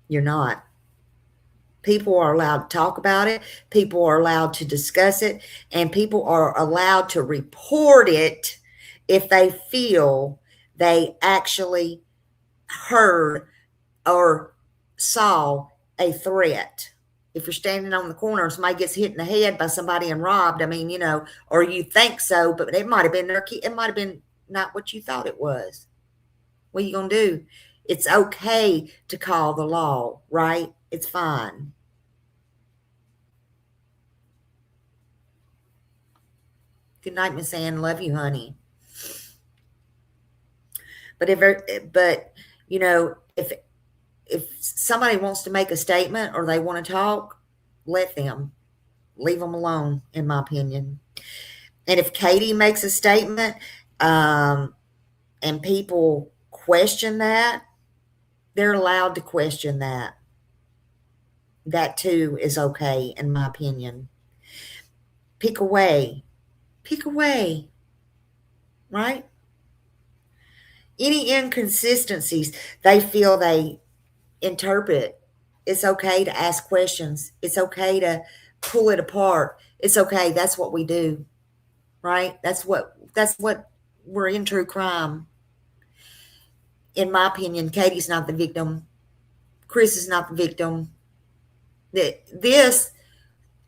You're not. People are allowed to talk about it. People are allowed to discuss it. And people are allowed to report it if they feel they actually heard or saw a threat. If you're standing on the corner and somebody gets hit in the head by somebody and robbed, I mean, you know, or you think so, but it might have been their kid. It might have been not what you thought it was. What are you going to do? It's okay to call the law, right? It's fine. Good night, Miss Ann. Love you, honey. But you know, if somebody wants to make a statement or they want to talk, let them. Leave them alone, in my opinion. And if Katie makes a statement and people question that, they're allowed to question that. That too is okay, in my opinion. Pick away. Pick away. Right? Any inconsistencies they feel they interpret, it's okay to ask questions. It's okay to pull it apart. It's okay. That's what we do. Right? That's what we're in true crime. In my opinion, Katie's not the victim. Chris is not the victim. This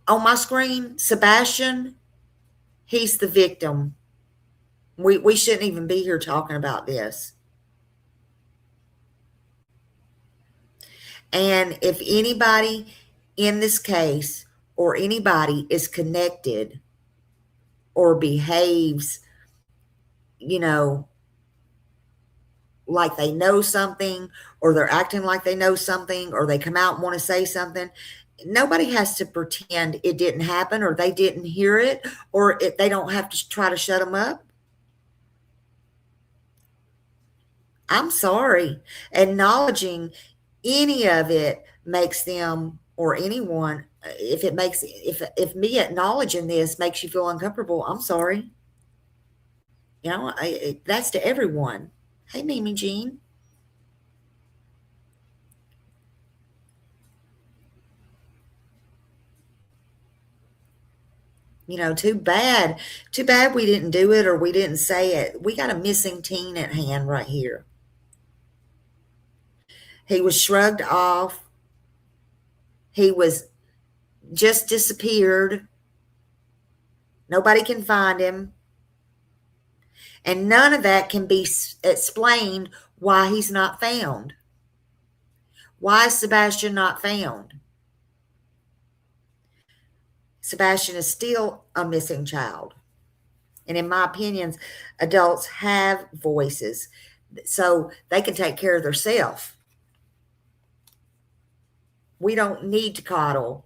on my screen, Sebastian, he's the victim. We shouldn't even be here talking about this. And if anybody in this case or anybody is connected or behaves, you know, like they know something, or they're acting like they know something, or they come out and want to say something, nobody has to pretend it didn't happen, or they didn't hear it, or they don't have to try to shut them up. I'm sorry. Acknowledging any of it makes them, or anyone, if me acknowledging this makes you feel uncomfortable, I'm sorry. You know, that's to everyone. Hey, Mimi Jean. You know, too bad we didn't do it, or we didn't say it. We got a missing teen at hand right here. He was shrugged off. He was just disappeared. Nobody can find him. And none of that can be explained why he's not found. Why is Sebastian not found? Sebastian is still a missing child. And in my opinions, adults have voices, so they can take care of themselves. We don't need to coddle.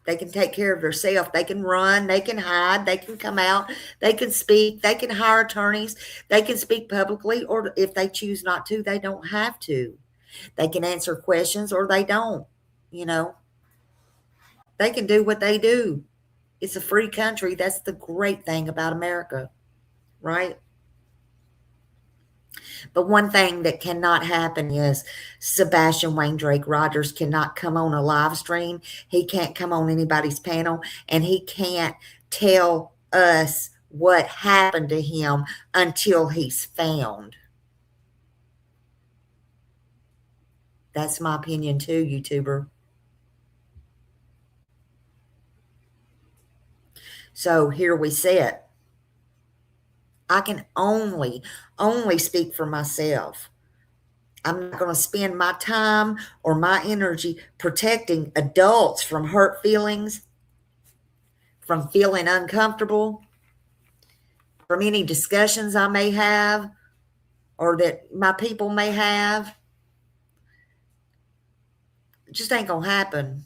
They can take care of themselves. They can run. They can hide. They can come out. They can speak. They can hire attorneys. They can speak publicly, or if they choose not to, they don't have to. They can answer questions, or they don't. You know, they can do what they do. It's a free country. That's the great thing about America, right? But one thing that cannot happen is Sebastian Wayne Drake Rogers cannot come on a live stream. He can't come on anybody's panel, and he can't tell us what happened to him until he's found. That's my opinion too, YouTuber. So here we sit. I can only speak for myself. I'm not going to spend my time or my energy protecting adults from hurt feelings, from feeling uncomfortable, from any discussions I may have or that my people may have. It just ain't going to happen.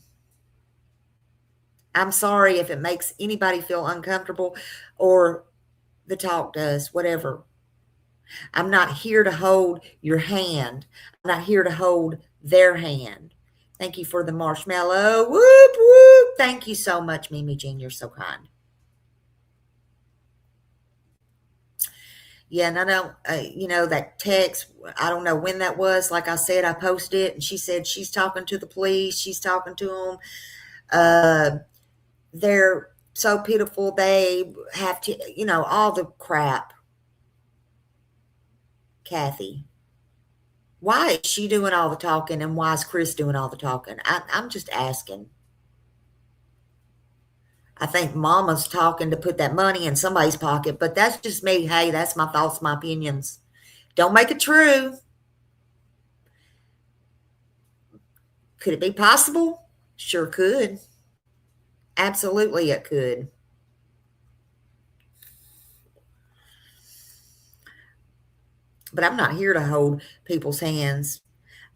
I'm sorry if it makes anybody feel uncomfortable or the talk does, whatever. I'm not here to hold your hand. I'm not here to hold their hand. Thank you for the marshmallow. Whoop, whoop. Thank you so much, Mimi Jean. You're so kind. Yeah, and I don't, that text, I don't know when that was. Like I said, I posted it, and she said she's talking to the police. She's talking to them. They're so pitiful. They have to, all the crap. Kathy, why is she doing all the talking, and why is Chris doing all the talking? I'm just asking. I think Mama's talking to put that money in somebody's pocket, but that's just me. Hey, that's my thoughts, my opinions. Don't make it true. Could it be possible? Sure could. Absolutely it could. But I'm not here to hold people's hands.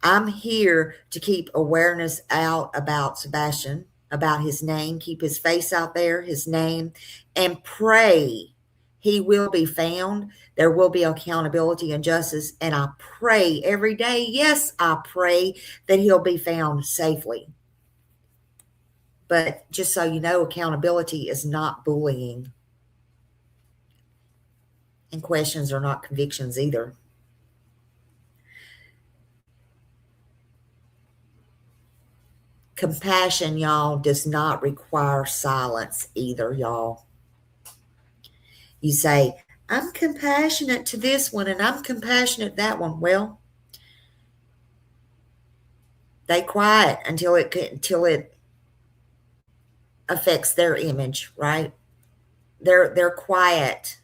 I'm here to keep awareness out about Sebastian, about his name, keep his face out there, his name, and pray he will be found. There will be accountability and justice. And I pray every day, yes, I pray that he'll be found safely. But just so you know, accountability is not bullying. And questions are not convictions either. Compassion, y'all, does not require silence either, y'all. You say, I'm compassionate to this one and I'm compassionate to that one. Well, they quiet until it affects their image, right? They're quiet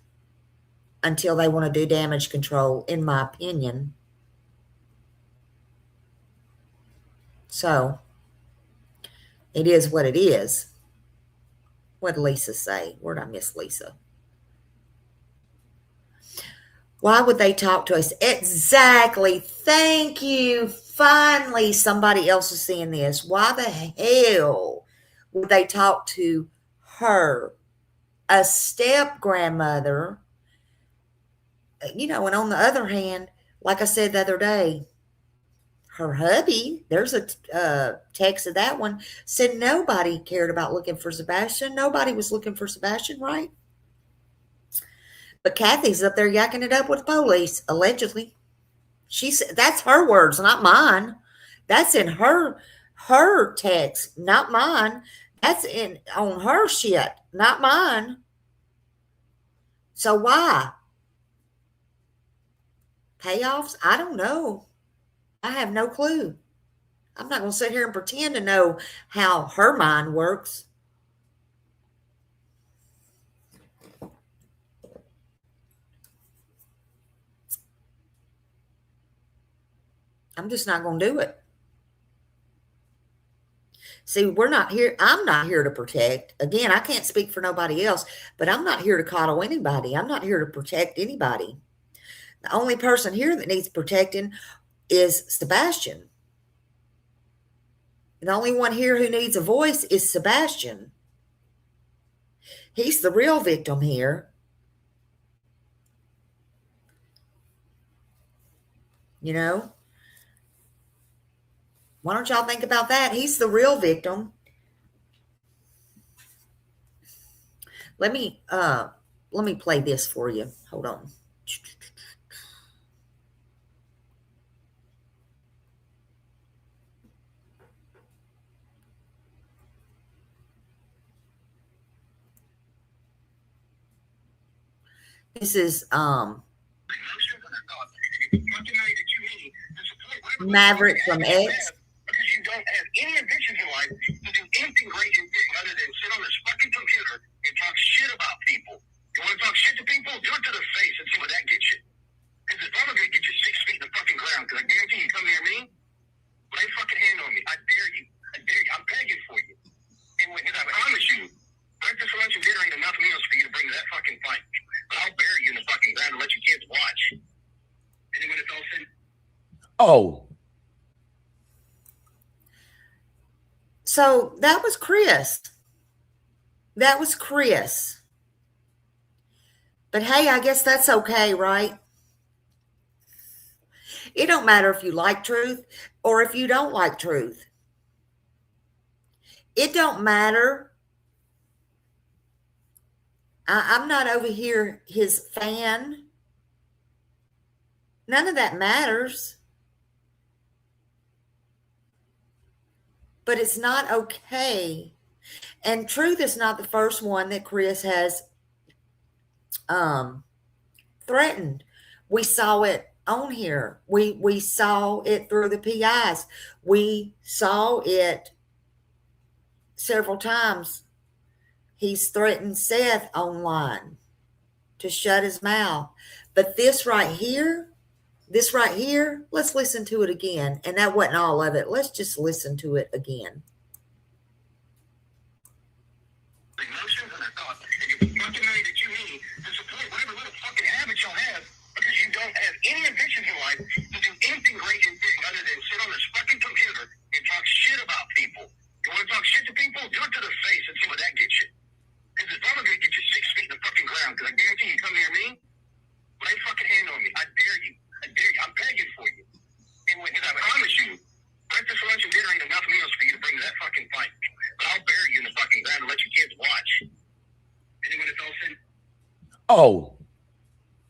until they want to do damage control, in my opinion. So it is what it is. What did Lisa say? Where'd I miss Lisa? Why would they talk to us? Exactly. Thank you. Finally, somebody else is seeing this. Why the hell would they talk to her, a step-grandmother? And on the other hand, like I said the other day, her hubby, there's a text of that one, said nobody cared about looking for Sebastian. Nobody was looking for Sebastian, right? But Kathy's up there yakking it up with police, allegedly. She said, that's her words, not mine. That's in her text, not mine. That's on her shit, not mine. So why? Payoffs? I don't know. I have no clue. I'm not going to sit here and pretend to know how her mind works. I'm just not going to do it. See, we're not here. I'm not here to protect. Again, I can't speak for nobody else, but I'm not here to coddle anybody. I'm not here to protect anybody. The only person here that needs protecting is Sebastian. The only one here who needs a voice is Sebastian. He's the real victim here. Why don't y'all think about that? He's the real victim. Let me play this for you. Hold on. This is Maverick from X. Because you don't have any ambitions in life to do anything great and big other than sit on this fucking computer and talk shit Oh. So that was Chris. That was Chris. But hey, I guess that's okay, right? It don't matter if you like truth or if you don't like truth. It don't matter. I'm not over here his fan. None of that matters. But it's not okay. And truth is not the first one that Chris has threatened. We saw it on here. We saw it through the PIs. We saw it several times. He's threatened Seth online to shut his mouth. But this right here, let's listen to it again. And that wasn't all of it. Let's just listen to it again. Emotions and their thoughts. And you fucking money that you need to support whatever little fucking habits y'all have because you don't have any ambitions in life to do anything great and big other than sit on this fucking computer and talk shit about people. You want to talk shit to people? Do it to their face and see what that gets you. Because if I'm going to get you 6 feet in the fucking ground, because I guarantee you come near me, put a fucking hand on me. I dare you. I dare you. I'm begging for you. And because I promise you, breakfast, lunch, and dinner ain't enough meals for you to bring to that fucking fight. But I'll bury you in the fucking ground and let your kids watch. And then when it's all said...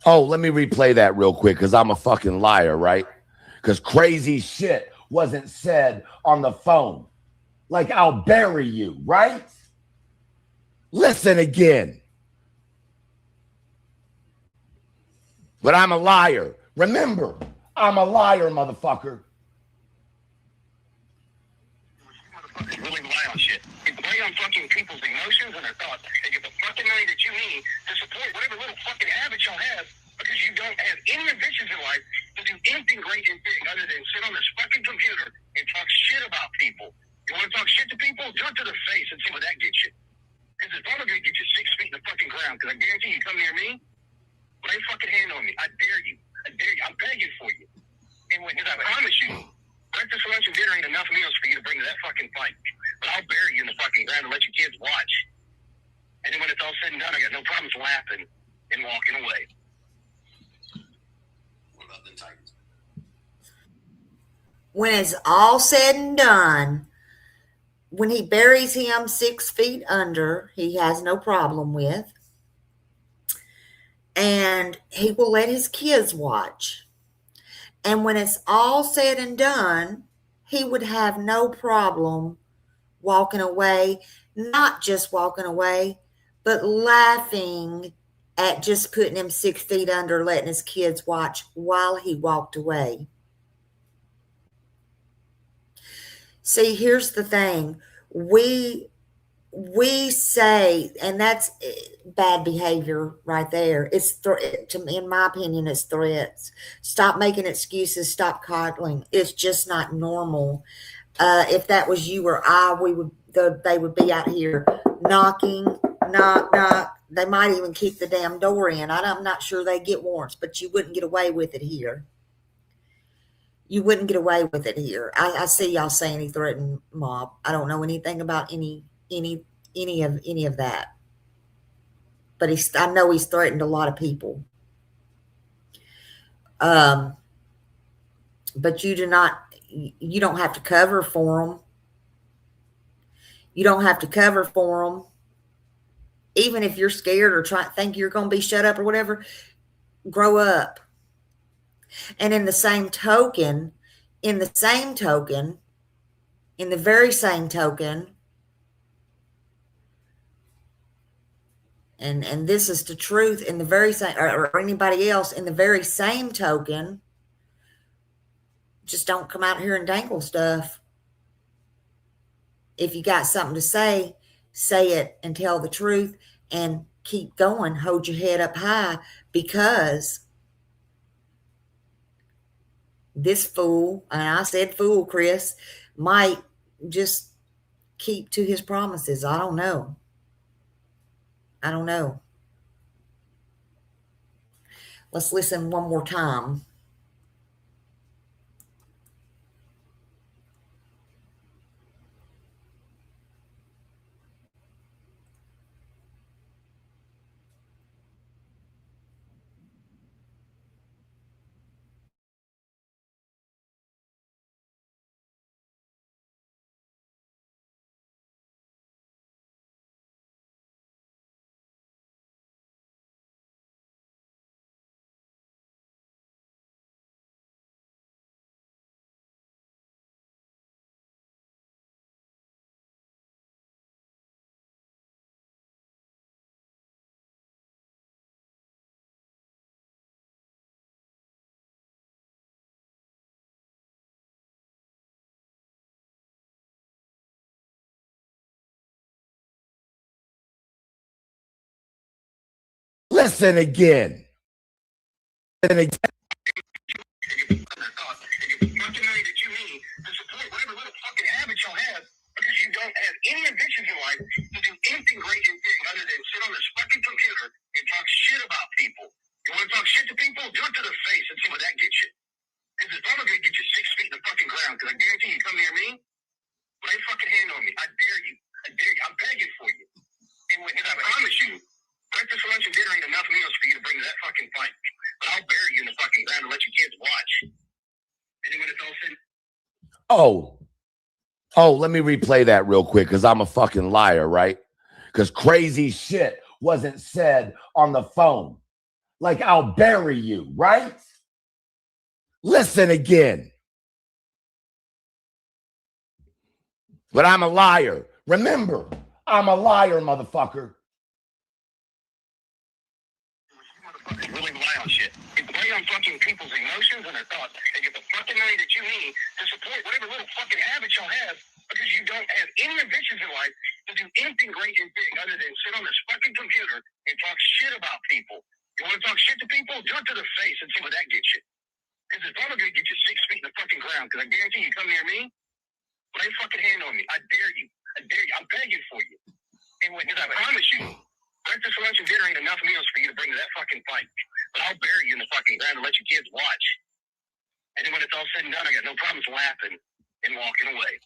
Oh, let me replay that real quick because I'm a fucking liar, right? Because crazy shit wasn't said on the phone. Like, I'll bury you, right? Listen again. But I'm a liar. Remember, I'm a liar, motherfucker. Motherfuckers really rely on shit. You play on fucking people's emotions and their thoughts and get the fucking money that you need to support whatever little fucking habits y'all have because you don't have any ambitions in life to do anything great and big other than sit on this fucking computer and talk shit about people. You want to talk shit to people? Do it to their face and see what that gets you. Because it's probably going to get you 6 feet in the fucking ground. Because I guarantee you come near me, put a fucking hand on me. I dare you. I dare you. I'm begging for you. And because I promise you, breakfast, lunch, and dinner ain't enough meals for you to bring to that fucking fight. But I'll bury you in the fucking ground and let your kids watch. And then when it's all said and done, I got no problems laughing and walking away. What about the Titans? When it's all said and done, when he buries him 6 feet under, he has no problem with. And he will let his kids watch. And when it's all said and done, he would have no problem walking away, not just walking away, but laughing at just putting him 6 feet under, letting his kids watch while he walked away. See, here's the thing. We say, and that's bad behavior right there. It's, in my opinion, it's threats. Stop making excuses. Stop coddling. It's just not normal. If that was you or I, they would be out here knocking, knock, knock. They might even keep the damn door in. I'm not sure they get warrants, but you wouldn't get away with it here. You wouldn't get away with it here. I see y'all saying he threatened mob. I don't know anything about any of that. But I know he's threatened a lot of people. But you don't have to cover for them. You don't have to cover for them. Even if you're scared or think you're going to be shut up or whatever, grow up. And in the very same token, and this is the truth, in the very same, or anybody else, in the very same token, just don't come out here and dangle stuff. If you got something to say it and tell the truth and keep going. Hold your head up high, because this fool, and I said fool, Chris, might just keep to his promises. I don't know. Let's listen one more time. Listen again. Fucking money that you need to support whatever little fucking habits y'all have, because you don't have any ambitions in life to do anything great and big other than sit on this fucking computer and talk shit about people. You want to talk shit to people? Do it to their face and see what that gets you. Because it's probably going to get you 6 feet in the fucking ground. Because I guarantee you come near me, put a fucking hand on me. I dare you. I dare you. I'm begging for you. And I promise you, breakfast, lunch, and dinner ain't enough meals for you to bring to that fucking fight. But I'll bury you in the fucking ground and let your kids watch. And then when it's all said, let me replay that real quick because I'm a fucking liar, right? Because crazy shit wasn't said on the phone. Like, I'll bury you, right? Listen again. But I'm a liar. Remember, I'm a liar, motherfucker. motherfuckers really rely on shit. They play on fucking people's emotions and their thoughts. They get the fucking money that you need to support whatever little fucking habits y'all have, because you don't have any ambitions in life to do anything great and big other than sit on this fucking computer and talk shit about people. You want to talk shit to people? Do it to their face and see what that gets you. Because it's probably going to get you 6 feet in the fucking ground. Because I guarantee you come near me, put a fucking hand on me. I dare you. I dare you. I'm begging for you. And because I promise you, breakfast, lunch, and dinner ain't enough meals for you to bring to that fucking fight. But I'll bury you in the fucking ground and let your kids watch. And then when it's all said and done, I got no problems laughing and walking away.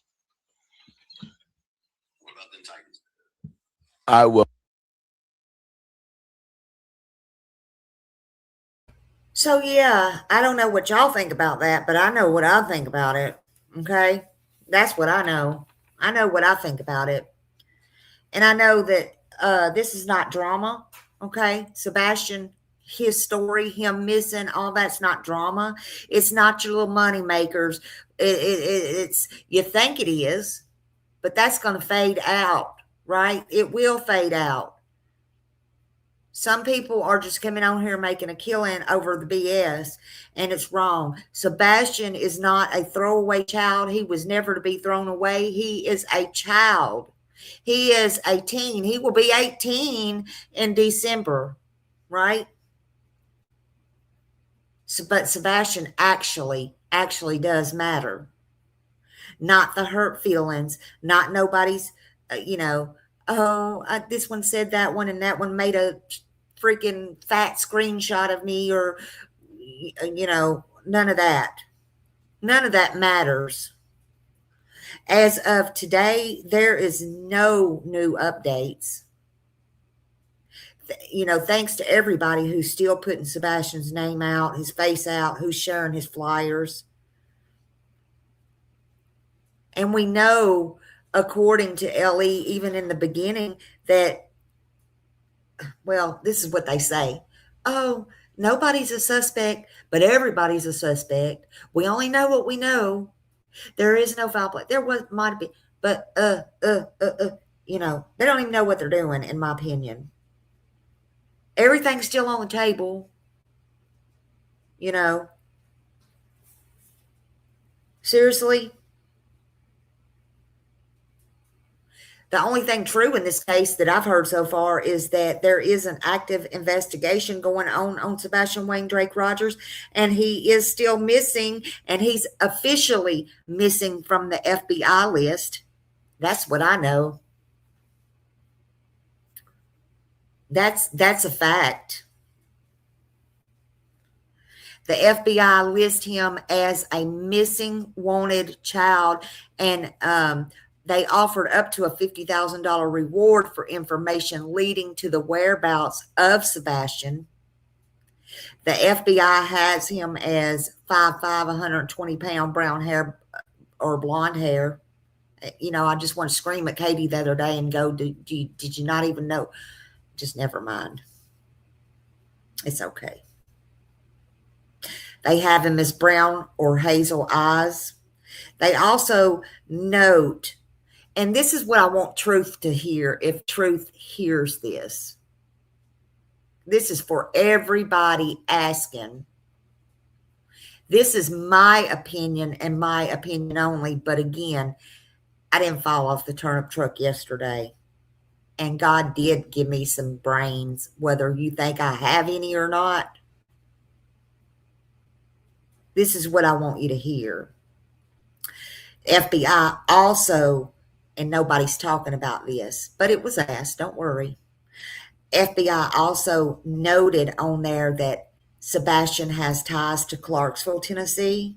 What about them Titans? I will. So, yeah, I don't know what y'all think about that, but I know what I think about it, okay? That's what I know. I know what I think about it. And I know that this is not drama, okay? Sebastian, his story, him missing, all that's not drama. It's not your little money makers. It's you think it is, but that's going to fade out, right? It will fade out. Some people are just coming on here making a killing over the BS, and it's wrong. Sebastian is not a throwaway child. He was never to be thrown away. He is a child. He is 18. He will be 18 in December, right? So, but Sebastian actually does matter. Not the hurt feelings, not nobody's, this one said that one and that one made a freaking fat screenshot of me, or, none of that. None of that matters. As of today, there is no new updates. Thanks to everybody who's still putting Sebastian's name out, his face out, who's sharing his flyers. And we know, according to Ellie, even in the beginning, that, well, this is what they say. Oh, nobody's a suspect, but everybody's a suspect. We only know what we know. There is no foul play. There might be, but they don't even know what they're doing, in my opinion. Everything's still on the table. Seriously. The only thing true in this case that I've heard so far is that there is an active investigation going on Sebastian Wayne Drake Rogers, and he is still missing, and he's officially missing from the FBI list. That's what I know. That's a fact. The FBI lists him as a missing wanted child, and they offered up to a $50,000 reward for information leading to the whereabouts of Sebastian. The FBI has him as 5'5", 120-pound brown hair or blonde hair. I just want to scream at Katie the other day and go, did you not even know? Just never mind. It's okay. They have him as brown or hazel eyes. They also note, and this is what I want Truth to hear, if Truth hears this. This is for everybody asking. This is my opinion and my opinion only. But again, I didn't fall off the turnip truck yesterday. and God did give me some brains, whether you think I have any or not. This is what I want you to hear. FBI also, and nobody's talking about this, but it was asked, don't worry. FBI also noted on there that Sebastian has ties to Clarksville, Tennessee.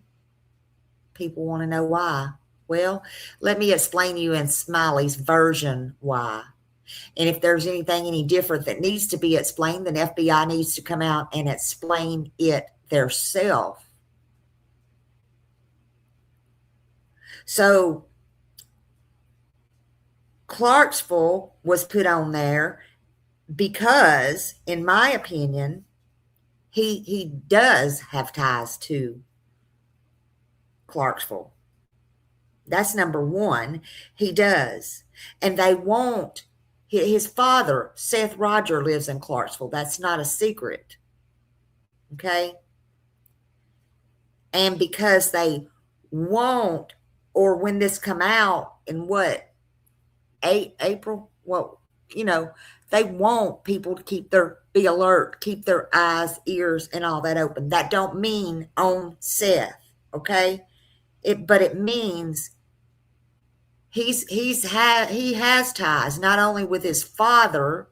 People want to know why. Well, let me explain to you in Smiley's version why. And if there's anything any different that needs to be explained, then FBI needs to come out and explain it theirself. So Clarksville was put on there because, in my opinion, he does have ties to Clarksville. That's number one. He does. And they won't. His father, Seth Roger, lives in Clarksville. That's not a secret. Okay? And because they won't, or when this come out in what, April? Well, you know, they want people to be alert, keep their eyes, ears, and all that open. That don't mean on Seth, okay? But it means he has ties not only with his father.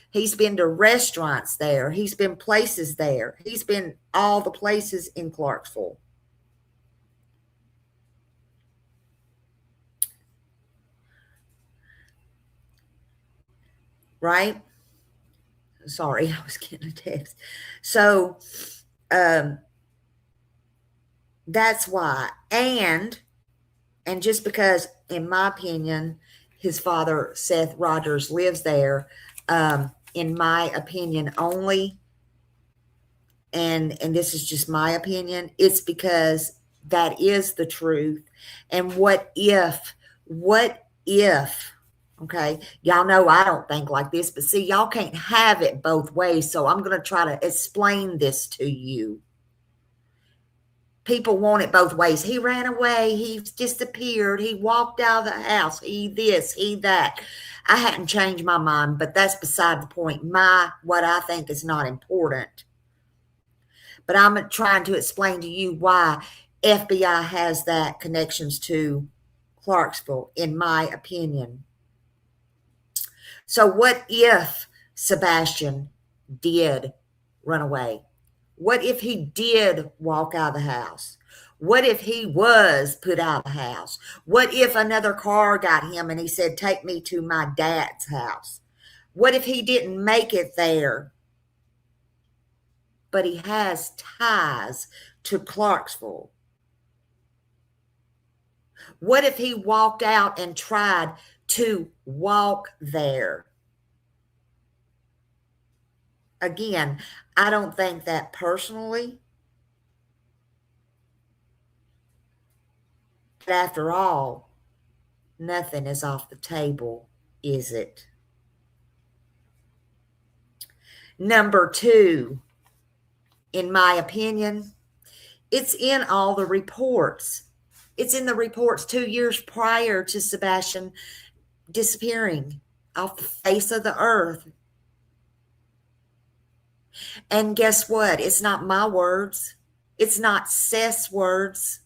He's been to restaurants there. He's been places there. He's been all the places in Clarksville. Right? Sorry, I was getting a text. So that's why. And just because, in my opinion, his father, Seth Rogers, lives there, in my opinion only, and this is just my opinion, it's because that is the truth. And what if, okay, y'all know I don't think like this, but see, y'all can't have it both ways, so I'm going to try to explain this to you. People want it both ways. He ran away. He disappeared. He walked out of the house. He this, he that. I hadn't changed my mind, but that's beside the point. What I think is not important. But I'm trying to explain to you why FBI has that connections to Clarksville, in my opinion. So what if Sebastian did run away? What if he did walk out of the house? What if he was put out of the house? What if another car got him and he said, take me to my dad's house? What if he didn't make it there, but he has ties to Clarksville? What if he walked out and tried to walk there? Again, I don't think that personally. But after all, nothing is off the table, is it? Number two, in my opinion, it's in all the reports. It's in the reports 2 years prior to Sebastian disappearing off the face of the earth. And guess what? It's not my words. It's not Seth's words.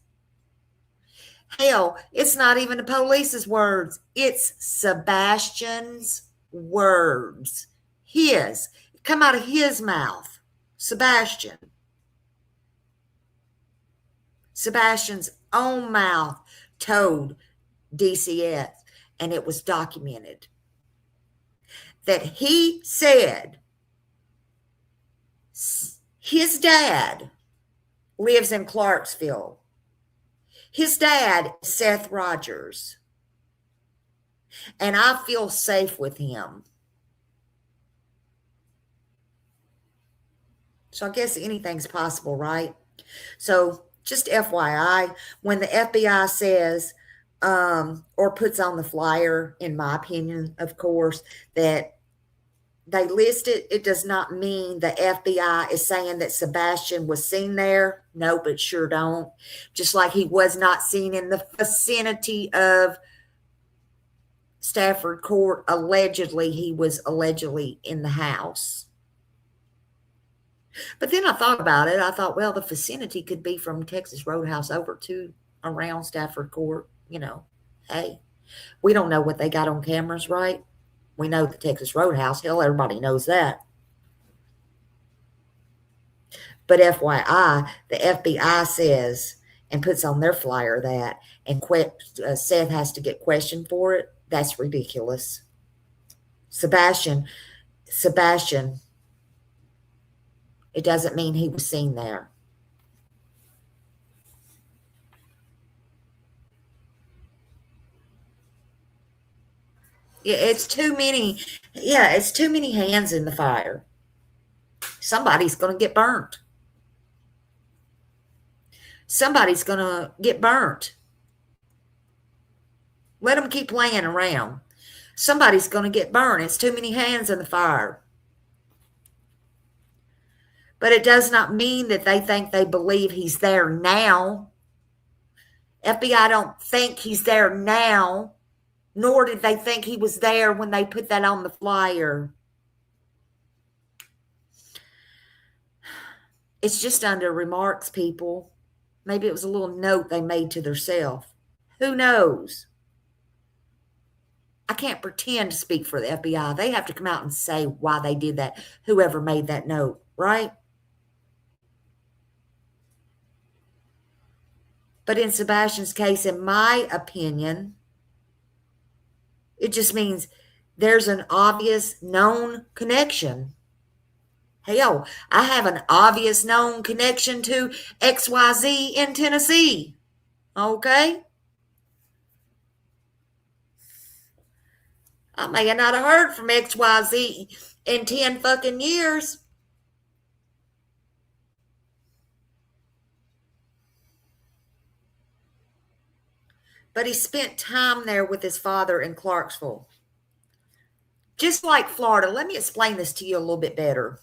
Hell, it's not even the police's words. It's Sebastian's words. His. Come out of his mouth. Sebastian. Sebastian's own mouth told DCS, and it was documented, that he said his dad lives in Clarksville. His dad is Seth Rogers. And I feel safe with him. So I guess anything's possible, right? So just FYI, when the FBI says, or puts on the flyer, in my opinion, of course, that they list it, it does not mean the FBI is saying that Sebastian was seen there. Nope, it sure don't. Just like he was not seen in the vicinity of Stafford Court, allegedly, he was allegedly in the house. But then I thought about it. I thought, well, the vicinity could be from Texas Roadhouse over to around Stafford Court. You know, hey, we don't know what they got on cameras, right? We know the Texas Roadhouse. Hell, everybody knows that. But FYI, the FBI says and puts on their flyer that, and Seth has to get questioned for it. That's ridiculous. Sebastian, it doesn't mean he was seen there. Yeah, it's too many. Yeah, it's too many hands in the fire. Somebody's going to get burnt. Somebody's going to get burnt. Let them keep playing around. Somebody's going to get burned. It's too many hands in the fire. But it does not mean that they think they believe he's there now. FBI don't think he's there now, nor did they think he was there when they put that on the flyer. It's just under remarks, people. Maybe it was a little note they made to themselves. Who knows? I can't pretend to speak for the FBI. They have to come out and say why they did that, whoever made that note, right? But in Sebastian's case, in my opinion, it just means there's an obvious known connection. Hell, I have an obvious known connection to XYZ in Tennessee. Okay? I may have not have heard from XYZ in 10 fucking years. But he spent time there with his father in Clarksville. Just like Florida. Let me explain this to you a little bit better.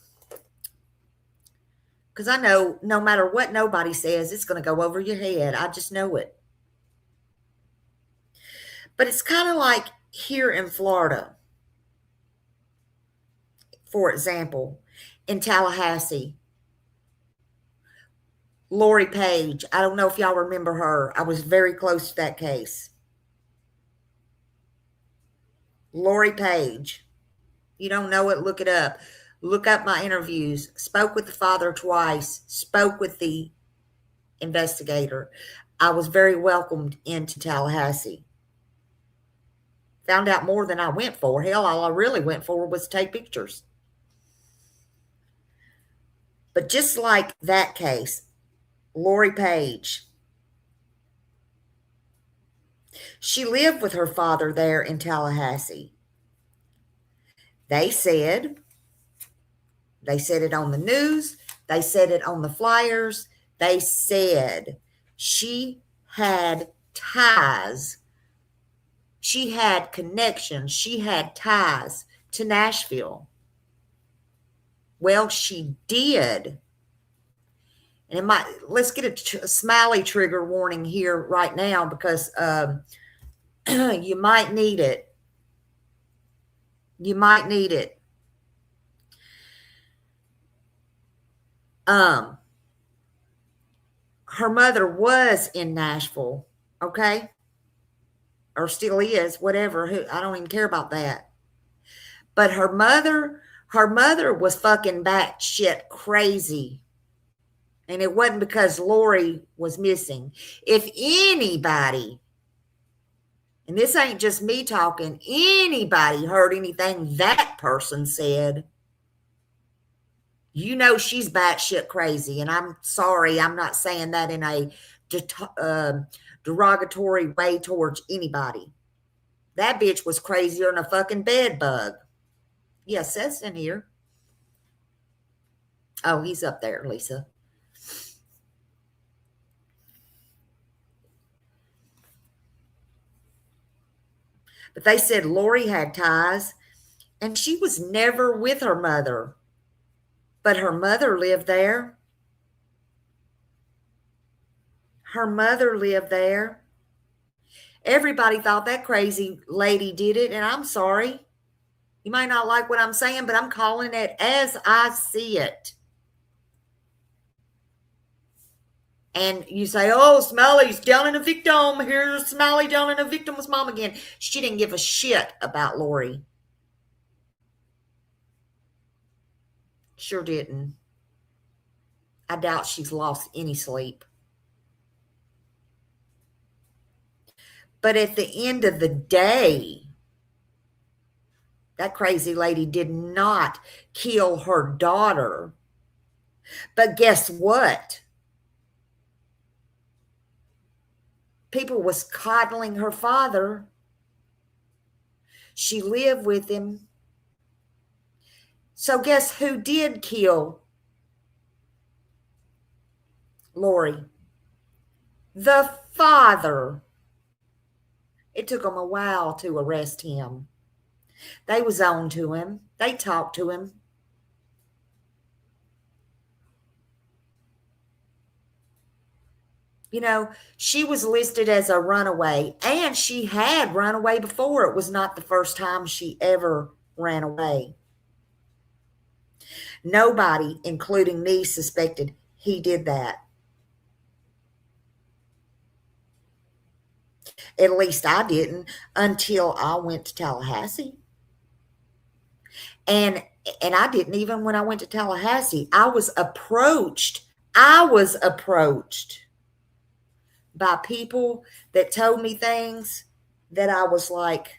Because I know no matter what nobody says, it's going to go over your head. I just know it. But it's kind of like here in Florida. For example, in Tallahassee. Lori Page. I don't know if y'all remember her. I was very close to that case. Lori Page. You don't know it, look it up. Look up my interviews. Spoke with the father twice. Spoke with the investigator. I was very welcomed into Tallahassee. Found out more than I went for. Hell, all I really went for was to take pictures. But just like that case, Lori Page, she lived with her father there in Tallahassee. They said it on the news. They said it on the flyers. They said she had ties. She had connections. She had ties to Nashville. Well, she did. And it might, let's get a smiley trigger warning here right now because you might need it. You might need it. Her mother was in Nashville, okay? Or still is, whatever. I don't even care about that. But her mother was fucking batshit crazy. And it wasn't because Lori was missing. If anybody, and this ain't just me talking, anybody heard anything that person said, you know she's batshit crazy. And I'm sorry, I'm not saying that in a derogatory way towards anybody. That bitch was crazier than a fucking bed bug. Yes, that's in here. Oh, he's up there, Lisa. But they said Lori had ties, and she was never with her mother. But her mother lived there. Her mother lived there. Everybody thought that crazy lady did it, and I'm sorry. You might not like what I'm saying, but I'm calling it as I see it. And you say, oh, Smiley's downing a victim. Here's Smiley downing a victim's mom again. She didn't give a shit about Lori. Sure didn't. I doubt she's lost any sleep. But at the end of the day, that crazy lady did not kill her daughter. But guess what? People was coddling her father. She lived with him. So guess who did kill Lori? The father. It took them a while to arrest him. They was on to him. They talked to him. You know, she was listed as a runaway, and she had run away before. It was not the first time she ever ran away. Nobody, including me, suspected he did that. At least I didn't until I went to Tallahassee. And I didn't even when I went to Tallahassee. I was approached by people that told me things that I was like,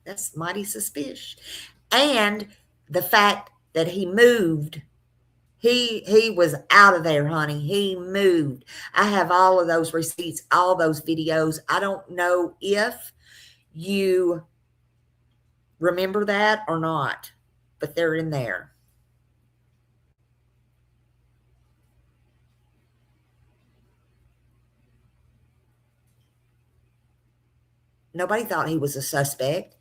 that's mighty suspicious. And the fact that he moved, he was out of there, honey. He moved. I have all of those receipts, all those videos. I don't know if you remember that or not, but they're in there. Nobody thought he was a suspect.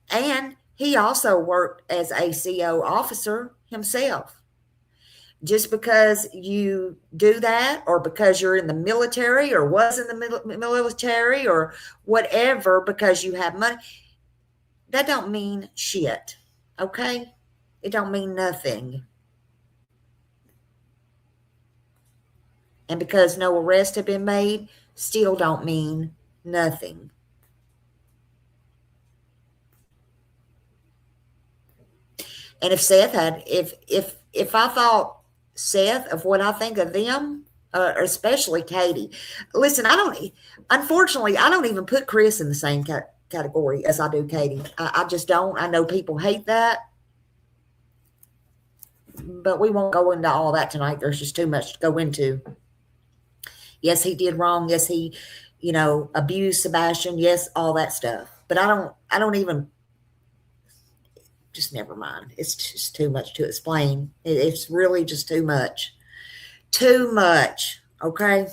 And he also worked as a CO officer himself. Just because you do that, or because you're in the military or was in the military or whatever, because you have money, that don't mean shit, okay? It don't mean nothing. And because no arrests have been made, still don't mean nothing. And if Seth had, if I thought Seth of what I think of them, especially Katie, listen, unfortunately, I don't even put Chris in the same category as I do Katie. I just don't. I know people hate that, but we won't go into all that tonight. There's just too much to go into. Yes, he did wrong. Yes, he, abused Sebastian. Yes, all that stuff. But I don't even, just never mind. It's just too much to explain. It's really just too much. Too much, okay?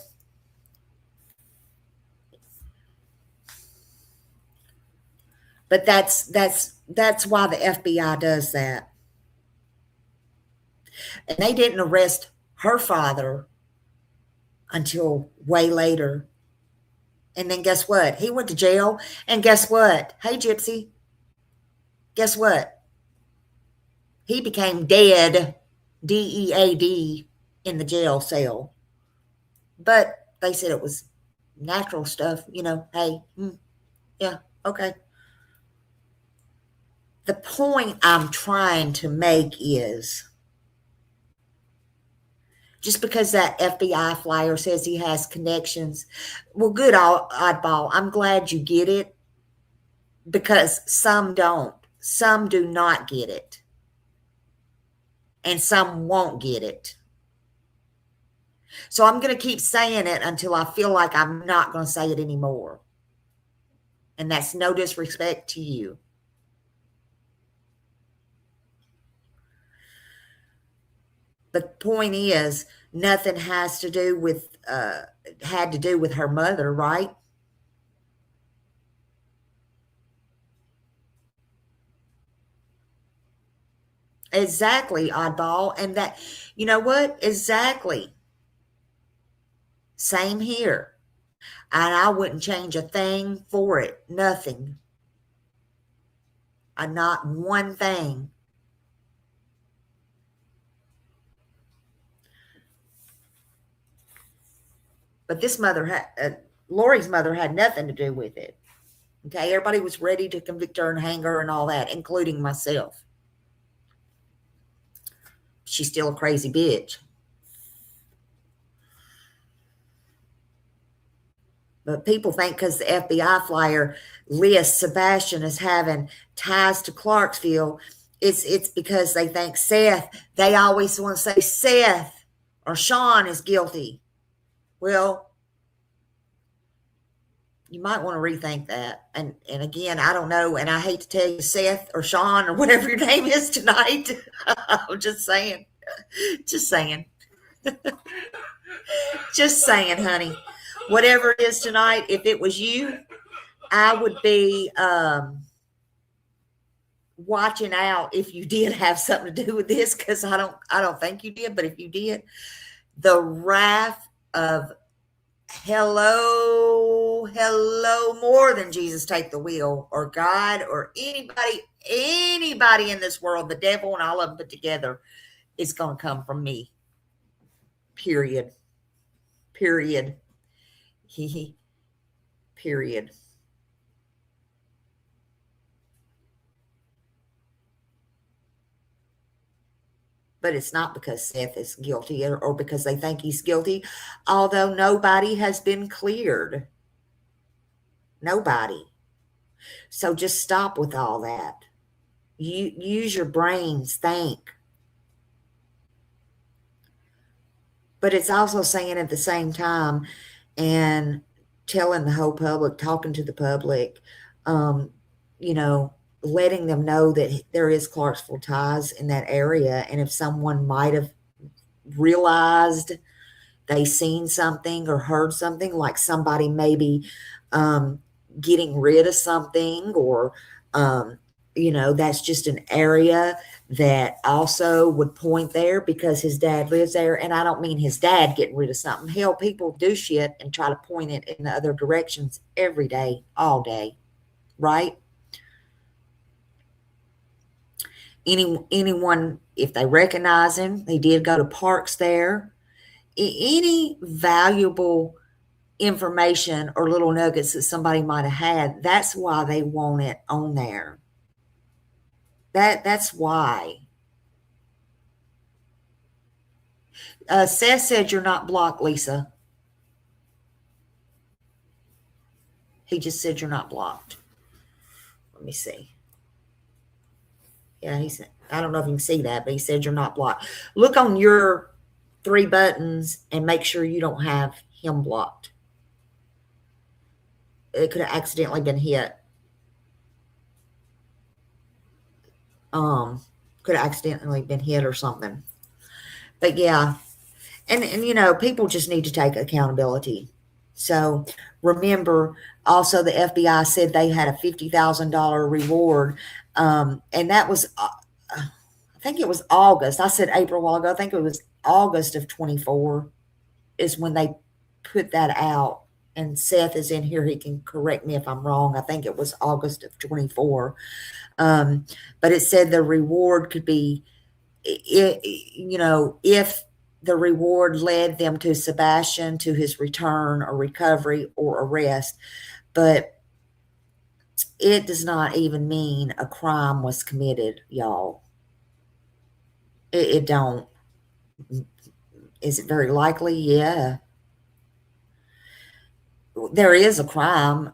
But that's why the FBI does that. And they didn't arrest her father until way later. And then guess what? He went to jail. And guess what? Hey, Gypsy. Guess what? He became dead, D-E-A-D, in the jail cell. But they said it was natural stuff, hey, yeah, okay. The point I'm trying to make is, just because that FBI flyer says he has connections, well, good, oddball. I'm glad you get it, because some don't. Some do not get it. And some won't get it. So I'm going to keep saying it until I feel like I'm not going to say it anymore. And that's no disrespect to you. But the point is, nothing had to do with her mother, right? Exactly, oddball. And that, you know what? Exactly. Same here. And I wouldn't change a thing for it. Nothing. Not one thing. But this mother had, Lori's mother had nothing to do with it. Okay, everybody was ready to convict her and hang her and all that, including myself. She's still a crazy bitch. But people think because the FBI flyer lists Sebastian as having ties to Clarksville, it's because they think Seth, they always want to say Seth or Sean is guilty. Well, you might want to rethink that. And again, I don't know, and I hate to tell you Seth or Sean or whatever your name is tonight. I'm just saying. Just saying. Just saying, honey. Whatever it is tonight, if it was you, I would be watching out if you did have something to do with this, because I don't think you did, but if you did, the wrath of hello, more than Jesus take the wheel, or God, or anybody in this world, the devil and all of them put together, is going to come from me. Period. Period. Period. But it's not because Seth is guilty or because they think he's guilty, although nobody has been cleared. Nobody. So just stop with all that. You use your brains, think. But it's also saying at the same time and telling the whole public, talking to the public, letting them know that there is Clarksville ties in that area. And if someone might have realized they seen something or heard something, like somebody maybe getting rid of something, or, that's just an area that also would point there because his dad lives there. And I don't mean his dad getting rid of something. Hell, people do shit and try to point it in the other directions every day, all day, right? Anyone, if they recognize him, they did go to parks there. Any valuable information or little nuggets that somebody might have had, that's why they want it on there. That's why. Seth said you're not blocked, Lisa. He just said you're not blocked. Let me see. Yeah, he said, I don't know if you can see that, but he said you're not blocked. Look on your 3 buttons and make sure you don't have him blocked. It could have accidentally been hit. Could have accidentally been hit or something. But yeah, and people just need to take accountability. So remember, also the FBI said they had a $50,000 reward, and that was, I think it was August. I said April a while ago. I think it was August of 24 is when they put that out. And Seth is in here. He can correct me if I'm wrong. I think it was August of 24. But it said the reward could be, if the reward led them to Sebastian, to his return or recovery or arrest. But it does not even mean a crime was committed, y'all. It don't. Is it very likely? Yeah. There is a crime.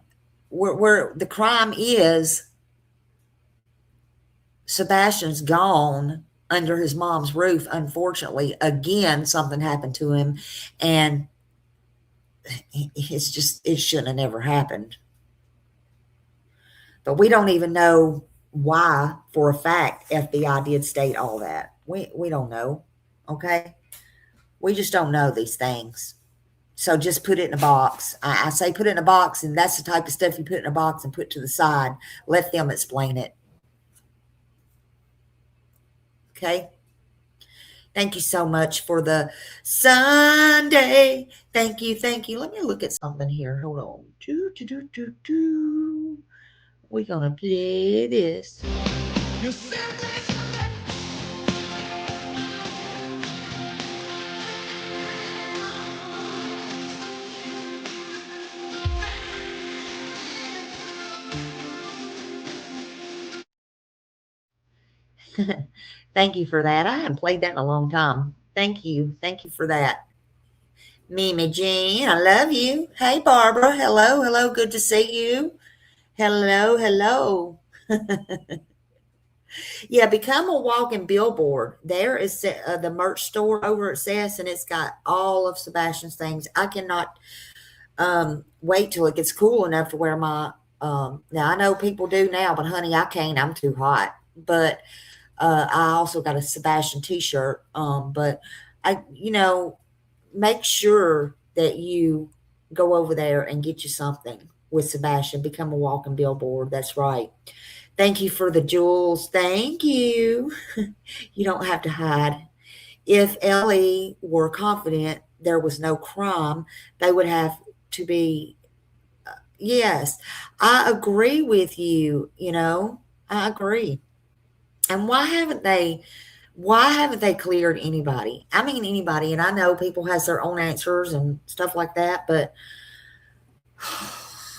Where the crime is Sebastian's gone under his mom's roof. Unfortunately, again, something happened to him, and it shouldn't have never happened. But we don't even know why, for a fact, FBI did state all that. We don't know. Okay. We just don't know these things. So just put it in a box. I say put it in a box, and that's the type of stuff you put in a box and put to the side. Let them explain it. Okay? Thank you so much for the Sunday. Thank you. Thank you. Let me look at something here. Hold on. We're going to play this. Thank you for that. I haven't played that in a long time. Thank you. Thank you for that. Mimi Jean, I love you. Hey, Barbara. Hello. Hello. Good to see you. Hello. Hello. Yeah, become a walking billboard. There is the merch store over at Sess, and it's got all of Sebastian's things. I cannot wait till it gets cool enough to wear my now I know people do now, but honey, I can't. I'm too hot. But I also got a Sebastian t-shirt. But I make sure that you go over there and get you something with Sebastian. Become a walking billboard. That's right. Thank you for the jewels. Thank you. You don't have to hide. If Ellie were confident there was no crime, they would have to be. Yes, I agree with you. I agree. And why haven't they cleared anybody? I mean, anybody. And I know people has their own answers and stuff like that, but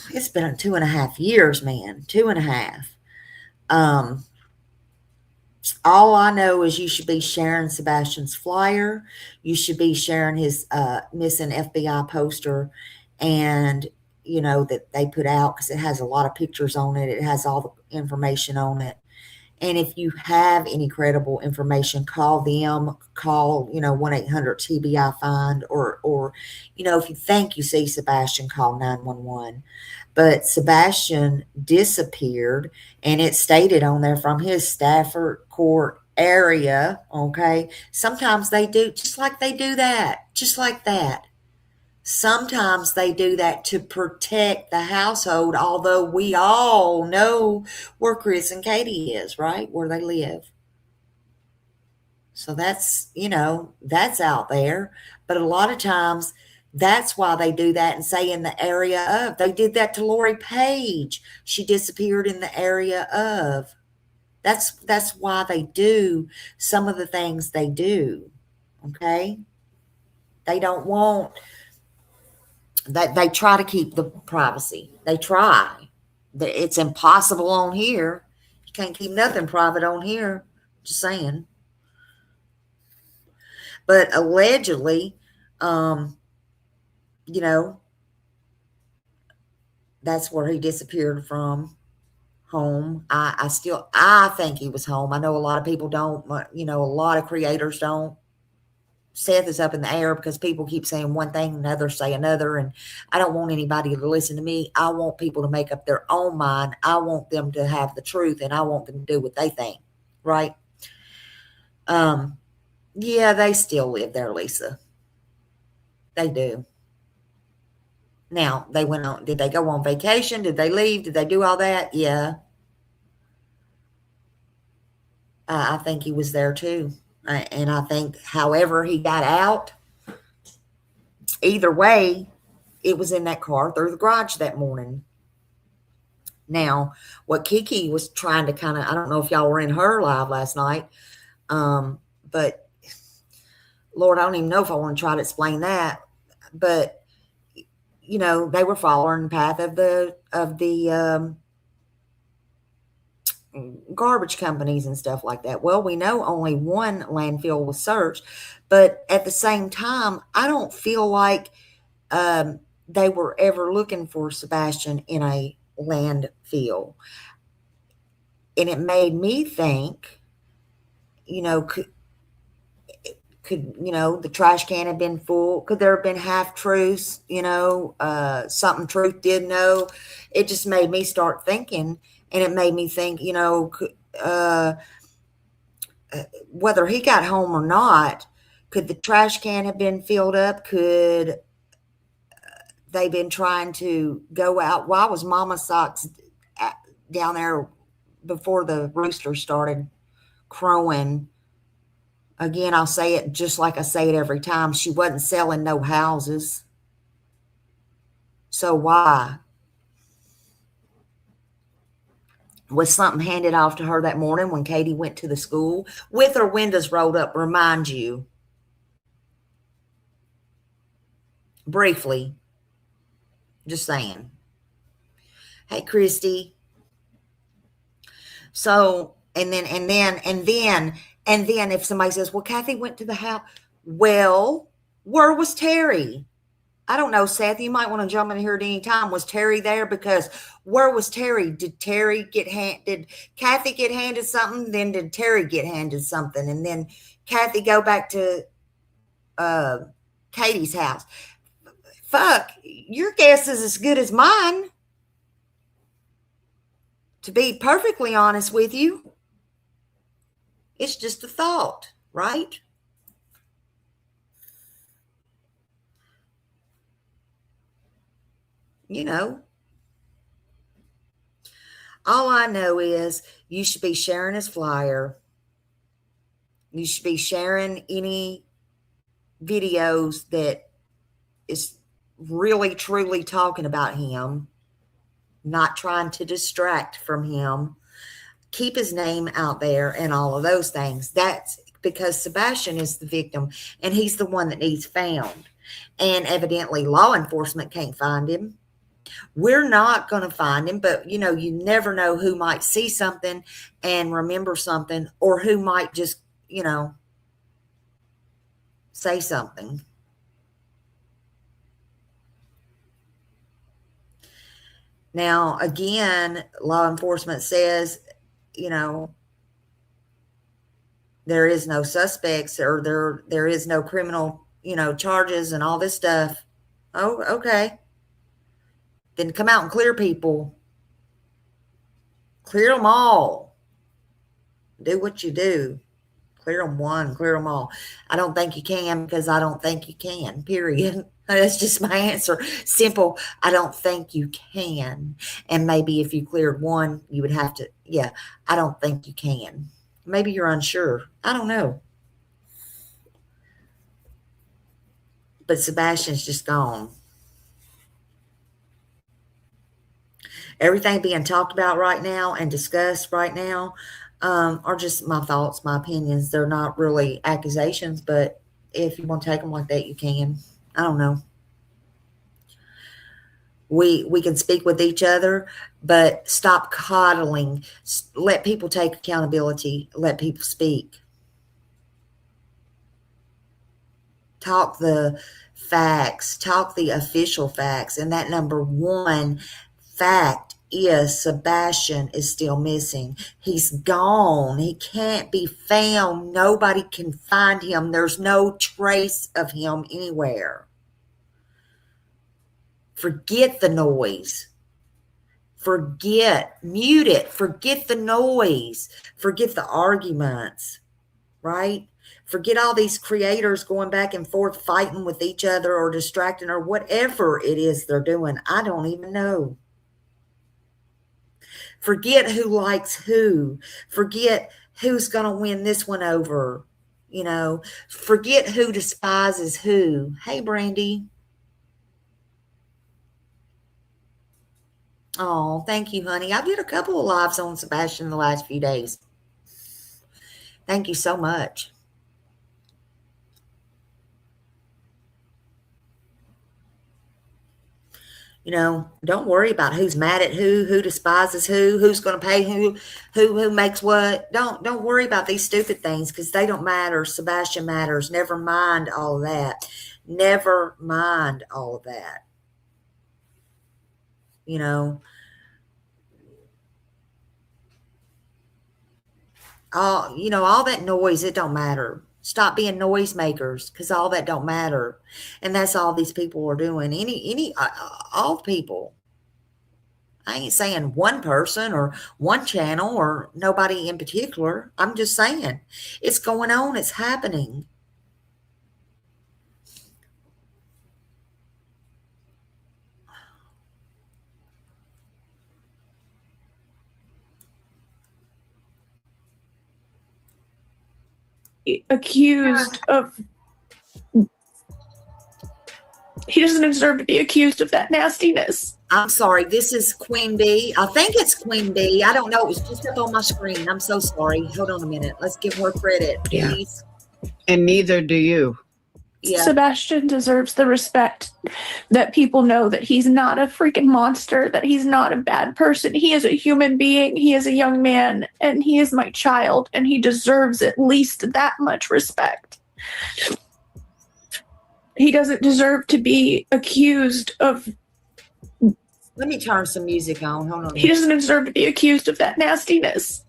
it's been 2.5 years, man. 2.5. All I know is you should be sharing Sebastian's flyer. You should be sharing his missing FBI poster, and that they put out, because it has a lot of pictures on it. It has all the information on it. And if you have any credible information, call them. Call 1-800-TBI-FIND, or if you think you see Sebastian, call 911. But Sebastian disappeared, and it stated on there from his Stafford Court area. Okay, sometimes they do, just like that. Sometimes they do that to protect the household, although we all know where Chris and Katie is, right? Where they live. So that's out there. But a lot of times that's why they do that and say in the area of. They did that to Lori Page. She disappeared in the area of. That's why they do some of the things they do. Okay? They don't want. They try to keep the privacy. They try. It's impossible on here. You can't keep nothing private on here. Just saying. But allegedly, that's where he disappeared from. Home. I think he was home. I know a lot of people don't. A lot of creators don't. Seth is up in the air because people keep saying one thing and others say another, and I don't want anybody to listen to me. I want people to make up their own mind. I want them to have the truth, and I want them to do what they think, right? Yeah, they still live there, Lisa. They do. Now, did they go on vacation? Did they leave? Did they do all that? Yeah. I think he was there too. And I think however he got out, either way, it was in that car through the garage that morning. Now, what Kiki was trying to kind of, I don't know if y'all were in her live last night, but Lord, I don't even know if I want to try to explain that. But, they were following the path of the garbage companies and stuff like that. Well, we know only one landfill was searched, but at the same time, I don't feel like they were ever looking for Sebastian in a landfill. And it made me think, could the trash can have been full? Could there have been half truths? Something Truth did know. It just made me start thinking. And it made me think, whether he got home or not, could the trash can have been filled up? Could they been trying to go out? Why was Mama Socks down there before the rooster started crowing Again, I'll say it just like I say it every time. She wasn't selling no houses. So why? Was something handed off to her that morning when Katie went to the school with her windows rolled up? Remind you. Briefly. Just saying. Hey, Christy. So, and then if somebody says, well, Kathy went to the house. Well, where was Terry? I don't know, Seth. You might want to jump in here at any time. Was Terry there? Because where was Terry? Did Kathy get handed something? Then did Terry get handed something? And then Kathy go back to Katie's house. Fuck, your guess is as good as mine. To be perfectly honest with you, it's just a thought, right? You know, all I know is you should be sharing his flyer. You should be sharing any videos that is really, truly talking about him, not trying to distract from him. Keep his name out there and all of those things. That's because Sebastian is the victim and he's the one that needs found. And evidently law enforcement can't find him. We're not going to find him, but you know, you never know who might see something and remember something, or who might just, you know, say something. Now, again, law enforcement says, you know, there is no suspects, or there is no criminal, you know, charges and all this stuff. Oh, okay. Then come out and clear people. Clear them all. Do what you do. Clear them one, clear them all. I don't think you can, because I don't think you can, period. That's just my answer. Simple. I don't think you can. And maybe if you cleared one, you would have to, yeah, I don't think you can. Maybe you're unsure. I don't know. But Sebastian's just gone. Everything being talked about right now and discussed right now are just my thoughts, my opinions. They're not really accusations, but if you want to take them like that, you can. I don't know. We can speak with each other, but stop coddling. Let people take accountability. Let people speak. Talk the facts. Talk the official facts. And that number one fact is Sebastian is still missing. He's gone. He can't be found. Nobody can find him. There's no trace of him anywhere. Forget the noise. Mute it. Forget the noise. Forget the arguments, right? Forget all these creators going back and forth, fighting with each other or distracting or whatever it is they're doing. I don't even know. Forget who likes who. Forget who's going to win this one over. You know, forget who despises who. Hey, Brandy. Oh, thank you, honey. I did a couple of lives on Sebastian in the last few days. Thank you so much. You know, don't worry about who's mad at who despises who's going to pay who makes what. Don't worry about these stupid things, because they don't matter. Sebastian matters. Never mind all of that. Never mind all of that. You know, all that noise, it don't matter. Stop being noisemakers, because all that don't matter. And that's all these people are doing. All people. I ain't saying one person or one channel or nobody in particular. I'm just saying it's going on. It's happening. accused of. He doesn't deserve to be accused of that nastiness. I'm sorry. This is Queen Bee. I think it's Queen Bee. I don't know. It was just up on my screen. I'm so sorry. Hold on a minute. Let's give her credit, please. Yeah. And neither do you. Yeah. Sebastian deserves the respect that people know that he's not a freaking monster, that he's not a bad person. He is a human being. He is a young man, and he is my child, and he deserves at least that much respect. He doesn't deserve to be accused of. Let me turn some music on. Hold on. He doesn't deserve to be accused of that nastiness.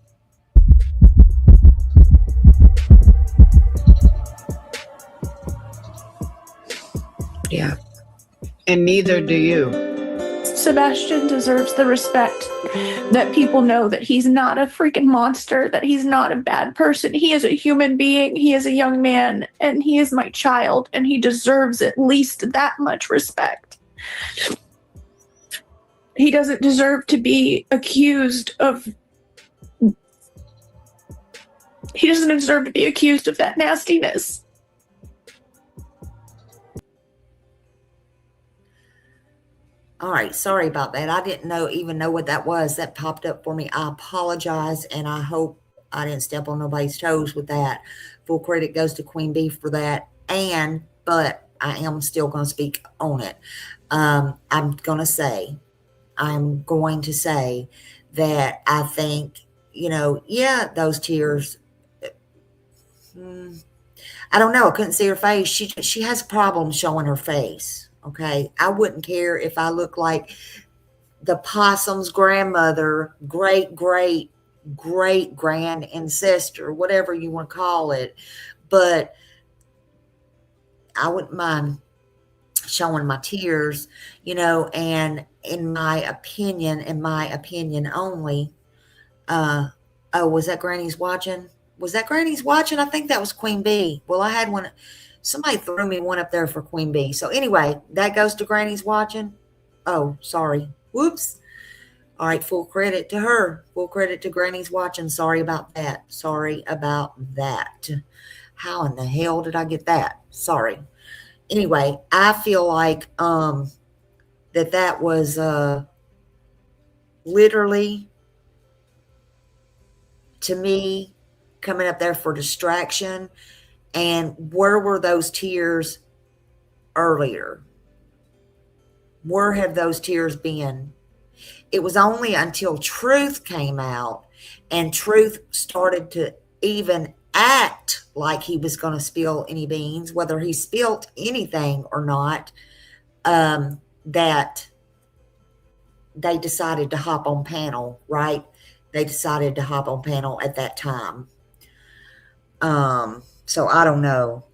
Yeah. And neither do you. Sebastian deserves the respect that people know that he's not a freaking monster, that he's not a bad person. He is a human being. He is a young man, and he is my child, and he deserves at least that much respect. He doesn't deserve to be accused of. He doesn't deserve to be accused of that nastiness. All right, sorry about that. I didn't even know what that was. That popped up for me. I apologize, and I hope I didn't step on nobody's toes with that. Full credit goes to Queen Bee for that. But I am still going to speak on it. I'm going to say that I think, those tears. I don't know. I couldn't see her face. She has a problem showing her face. Okay, I wouldn't care if I look like the possum's grandmother, great grand ancestor, whatever you want to call it, but I wouldn't mind showing my tears, and in my opinion only. Was that Granny's watching? I think that was Queen Bee. Well, I had one. Somebody threw me one up there for Queen Bee. So anyway, that goes to Granny's watching. Oh, sorry. Whoops. All right, full credit to her. Full credit to Granny's watching. Sorry about that. How in the hell did I get that? Sorry. Anyway, I feel like that was literally, to me, coming up there for distraction. And where were those tears earlier? Where have those tears been? It was only until truth came out and truth started to even act like he was going to spill any beans, whether he spilled anything or not, that they decided to hop on panel, right? They decided to hop on panel at that time. So I don't know.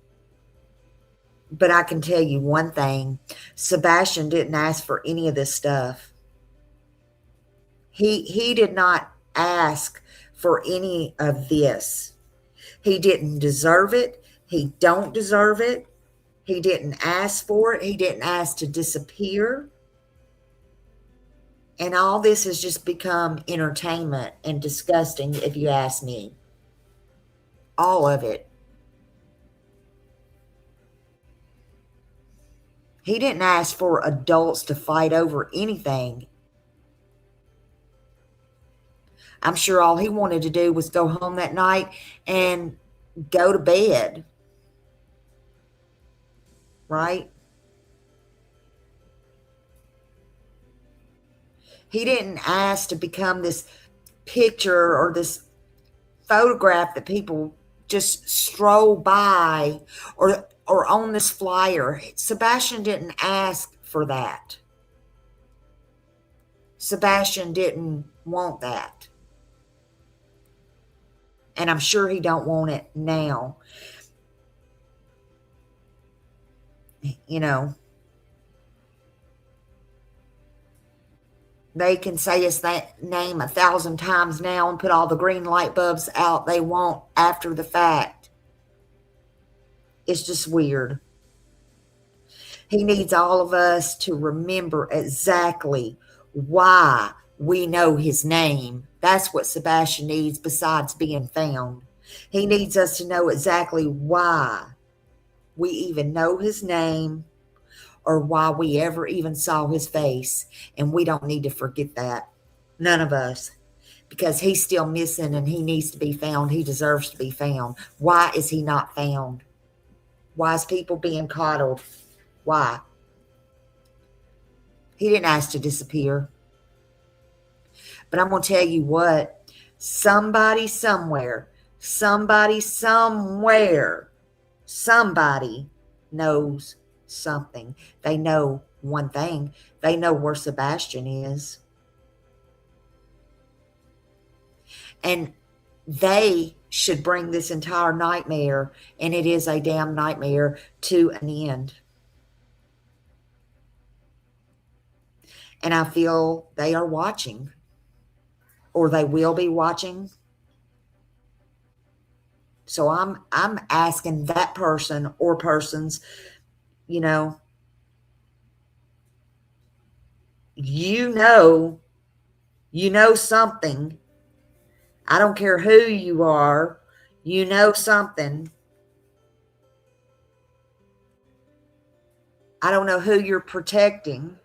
But I can tell you one thing. Sebastian didn't ask for any of this stuff. He did not ask for any of this. He didn't deserve it. He don't deserve it. He didn't ask for it. He didn't ask to disappear. And all this has just become entertainment and disgusting, if you ask me. All of it. He didn't ask for adults to fight over anything. I'm sure all he wanted to do was go home that night and go to bed. Right? He didn't ask to become this picture or this photograph that people just stroll by or on this flyer. Sebastian didn't ask for that. Sebastian didn't want that. And I'm sure he don't want it now. They can say his name 1,000 times now and put all the green light bulbs out they want after the fact. It's just weird. He needs all of us to remember exactly why we know his name. That's what Sebastian needs besides being found. He needs us to know exactly why we even know his name or why we ever even saw his face. And we don't need to forget that. None of us. Because he's still missing and he needs to be found. He deserves to be found. Why is he not found? Why is people being coddled? Why? He didn't ask to disappear. But I'm going to tell you what. Somebody somewhere, somebody knows something. They know one thing. They know where Sebastian is. And they should bring this entire nightmare, and it is a damn nightmare, to an end. And I feel they are watching, or they will be watching. So I'm asking that person or persons, you know something. I don't care who you are, you know something. I don't know who you're protecting.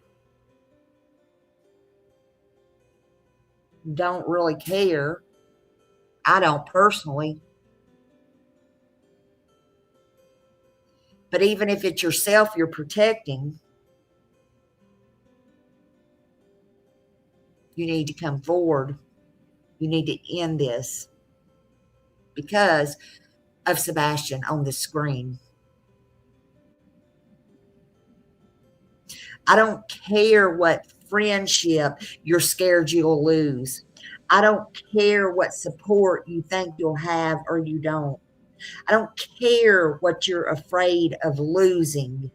Don't really care. I don't personally. But even if it's yourself you're protecting, you need to come forward. You need to end this because of Sebastian on the screen. I don't care what friendship you're scared you'll lose. I don't care what support you think you'll have or you don't. I don't care what you're afraid of losing.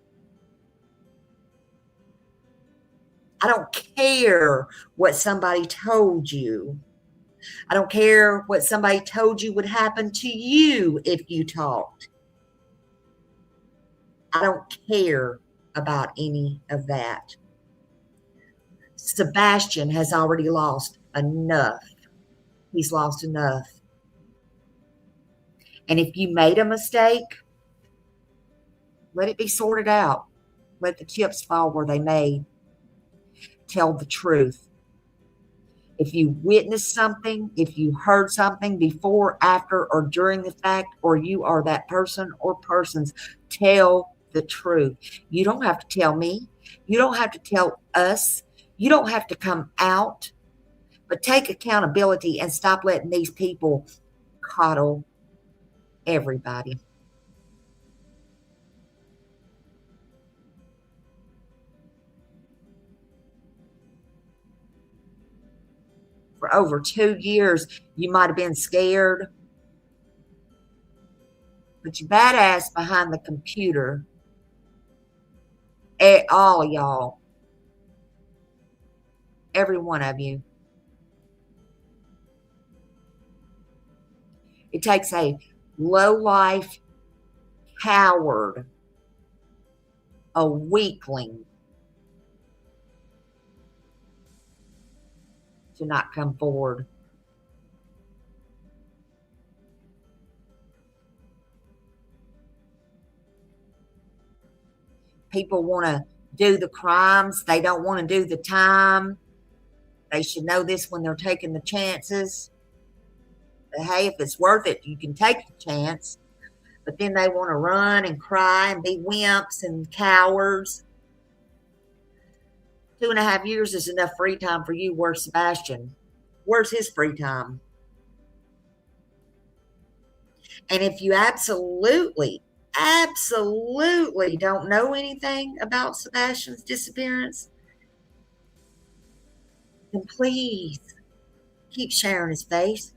I don't care what somebody told you. I don't care what somebody told you would happen to you if you talked. I don't care about any of that. Sebastian has already lost enough. He's lost enough. And if you made a mistake, let it be sorted out. Let the chips fall where they may. Tell the truth. If you witnessed something, if you heard something before, after, or during the fact, or you are that person or persons, tell the truth. You don't have to tell me. You don't have to tell us. You don't have to come out. But take accountability and stop letting these people coddle everybody. For over 2 years, you might have been scared, but you badass behind the computer, all of y'all, every one of you. It takes a low-life coward, a weakling, to not come forward. People want to do the crimes. They don't want to do the time. They should know this when they're taking the chances. But hey, if it's worth it, you can take the chance. But then they want to run and cry and be wimps and cowards. 2.5 years is enough free time for you. Where's Sebastian? Where's his free time? And if you absolutely don't know anything about Sebastian's disappearance, then please keep sharing his face,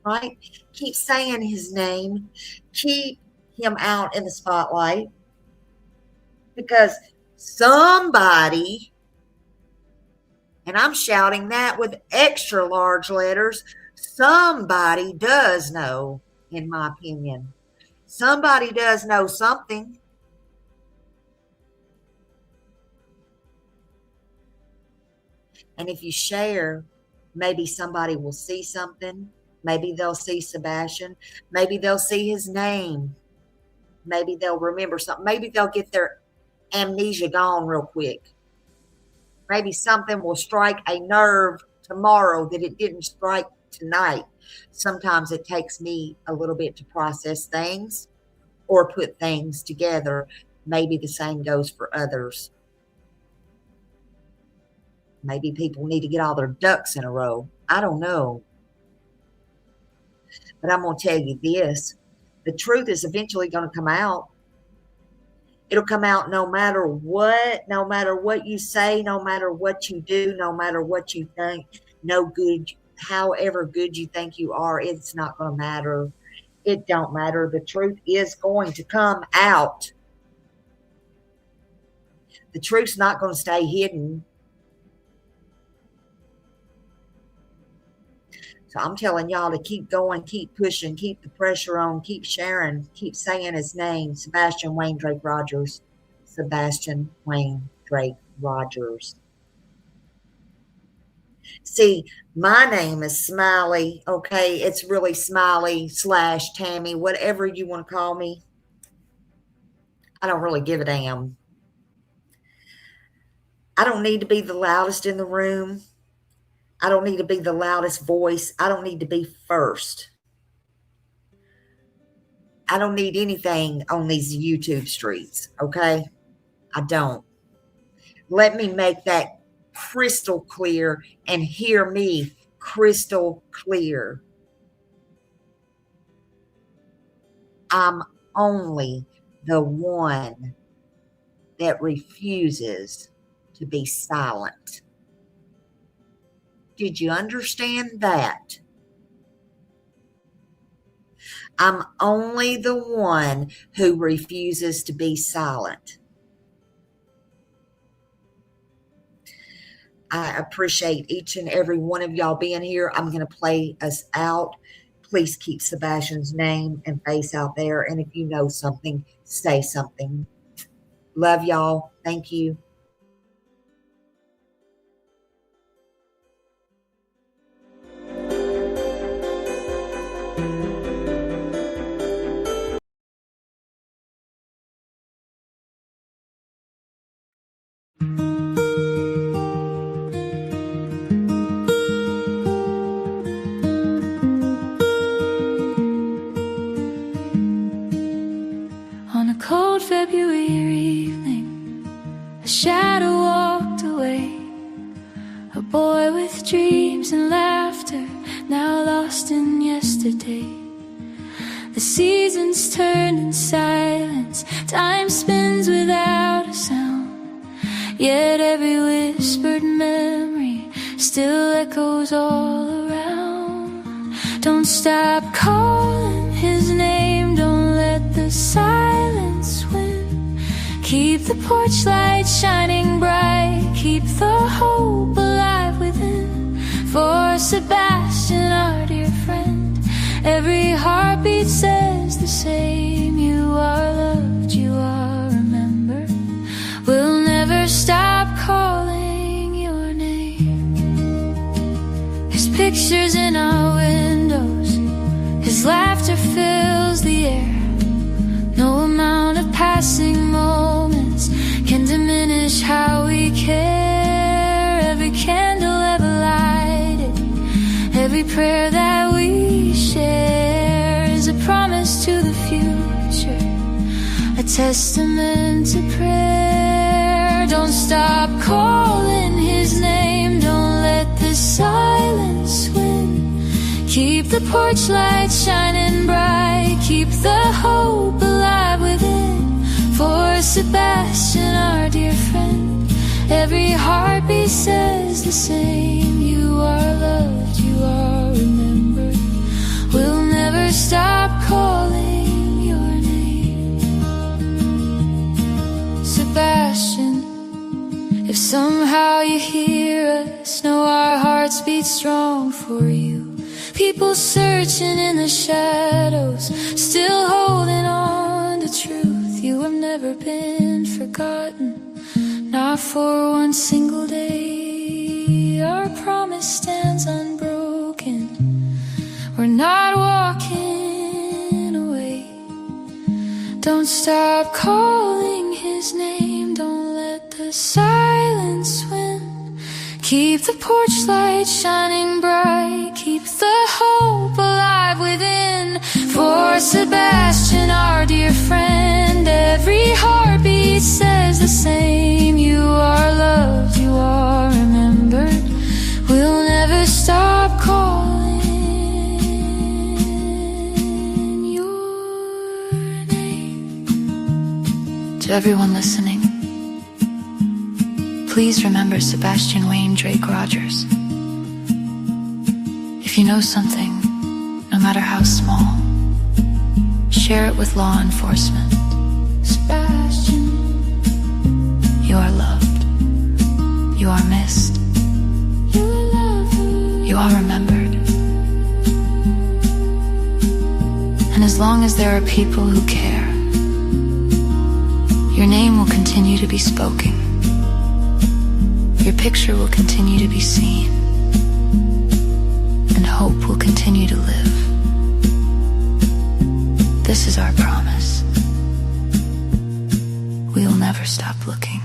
right? Keep saying his name. Keep him out in the spotlight, because somebody, and I'm shouting that with extra large letters, somebody does know, in my opinion. Somebody does know something. And if you share, maybe somebody will see something Maybe they'll see Sebastian. Maybe they'll see his name. Maybe they'll remember something. Maybe they'll get their amnesia gone real quick. Maybe something will strike a nerve tomorrow that it didn't strike tonight. Sometimes it takes me a little bit to process things or put things together. Maybe the same goes for others. Maybe people need to get all their ducks in a row. I don't know. But I'm going to tell you this. The truth is eventually going to come out. It'll come out no matter what you say, no matter what you do, no matter what you think, no good, however good you think you are, it's not going to matter. It don't matter. The truth is going to come out. The truth's not going to stay hidden. So I'm telling y'all to keep going, keep pushing, keep the pressure on, keep sharing, keep saying his name, Sebastian Wayne Drake Rogers. Sebastian Wayne Drake Rogers. See, my name is Smiley, okay? It's really Smiley / Tammy, whatever you want to call me. I don't really give a damn. I don't need to be the loudest in the room. I don't need to be the loudest voice. I don't need to be first. I don't need anything on these YouTube streets, okay? I don't. Let me make that crystal clear and hear me crystal clear. I'm only the one that refuses to be silent. Did you understand that? I'm only the one who refuses to be silent. I appreciate each and every one of y'all being here. I'm going to play us out. Please keep Sebastian's name and face out there. And if you know something, say something. Love y'all. Thank you. On a cold February evening, a shadow walked away. A boy with dreams and laughter, now lost in yesterday. The seasons turned in silence, time spins without a sound. Yet every whispered memory still echoes all around. Don't stop calling his name, don't let the silence win. Keep the porch light shining bright, keep the hope alive within. For Sebastian, our dear friend, every heartbeat says the same. You are loved, you are remembered. We'll never stop calling your name. His pictures in our windows, his laughter fills the air. No amount of passing moments can diminish how we care. Every candle ever lighted, every prayer that we share is a promise to the future, a testament to prayer. Don't stop calling his name, don't let the silence win. Keep the porch light shining bright, keep the hope alive within. For Sebastian, our dear friend, every heartbeat says the same. You are loved, you are remembered. We'll never stop calling your name. Sebastian, if somehow you hear us, know our hearts beat strong for you. People searching in the shadows, still holding on to truth. You have never been forgotten, not for one single day. Our promise stands unbroken. We're not walking away. Don't stop calling his name. Don't let the silence win. Keep the porch light shining bright. Keep the hope alive within. For Sebastian, our dear friend, every heartbeat says the same. You are loved, you are remembered. We'll never stop calling your name. To everyone listening, please remember Sebastian Wayne Drake Rogers. If you know something, no matter how small, share it with law enforcement. Sebastian, you are loved. You are missed. You are remembered. And as long as there are people who care, your name will continue to be spoken. Your picture will continue to be seen. And hope will continue to live. This is our promise. We will never stop looking.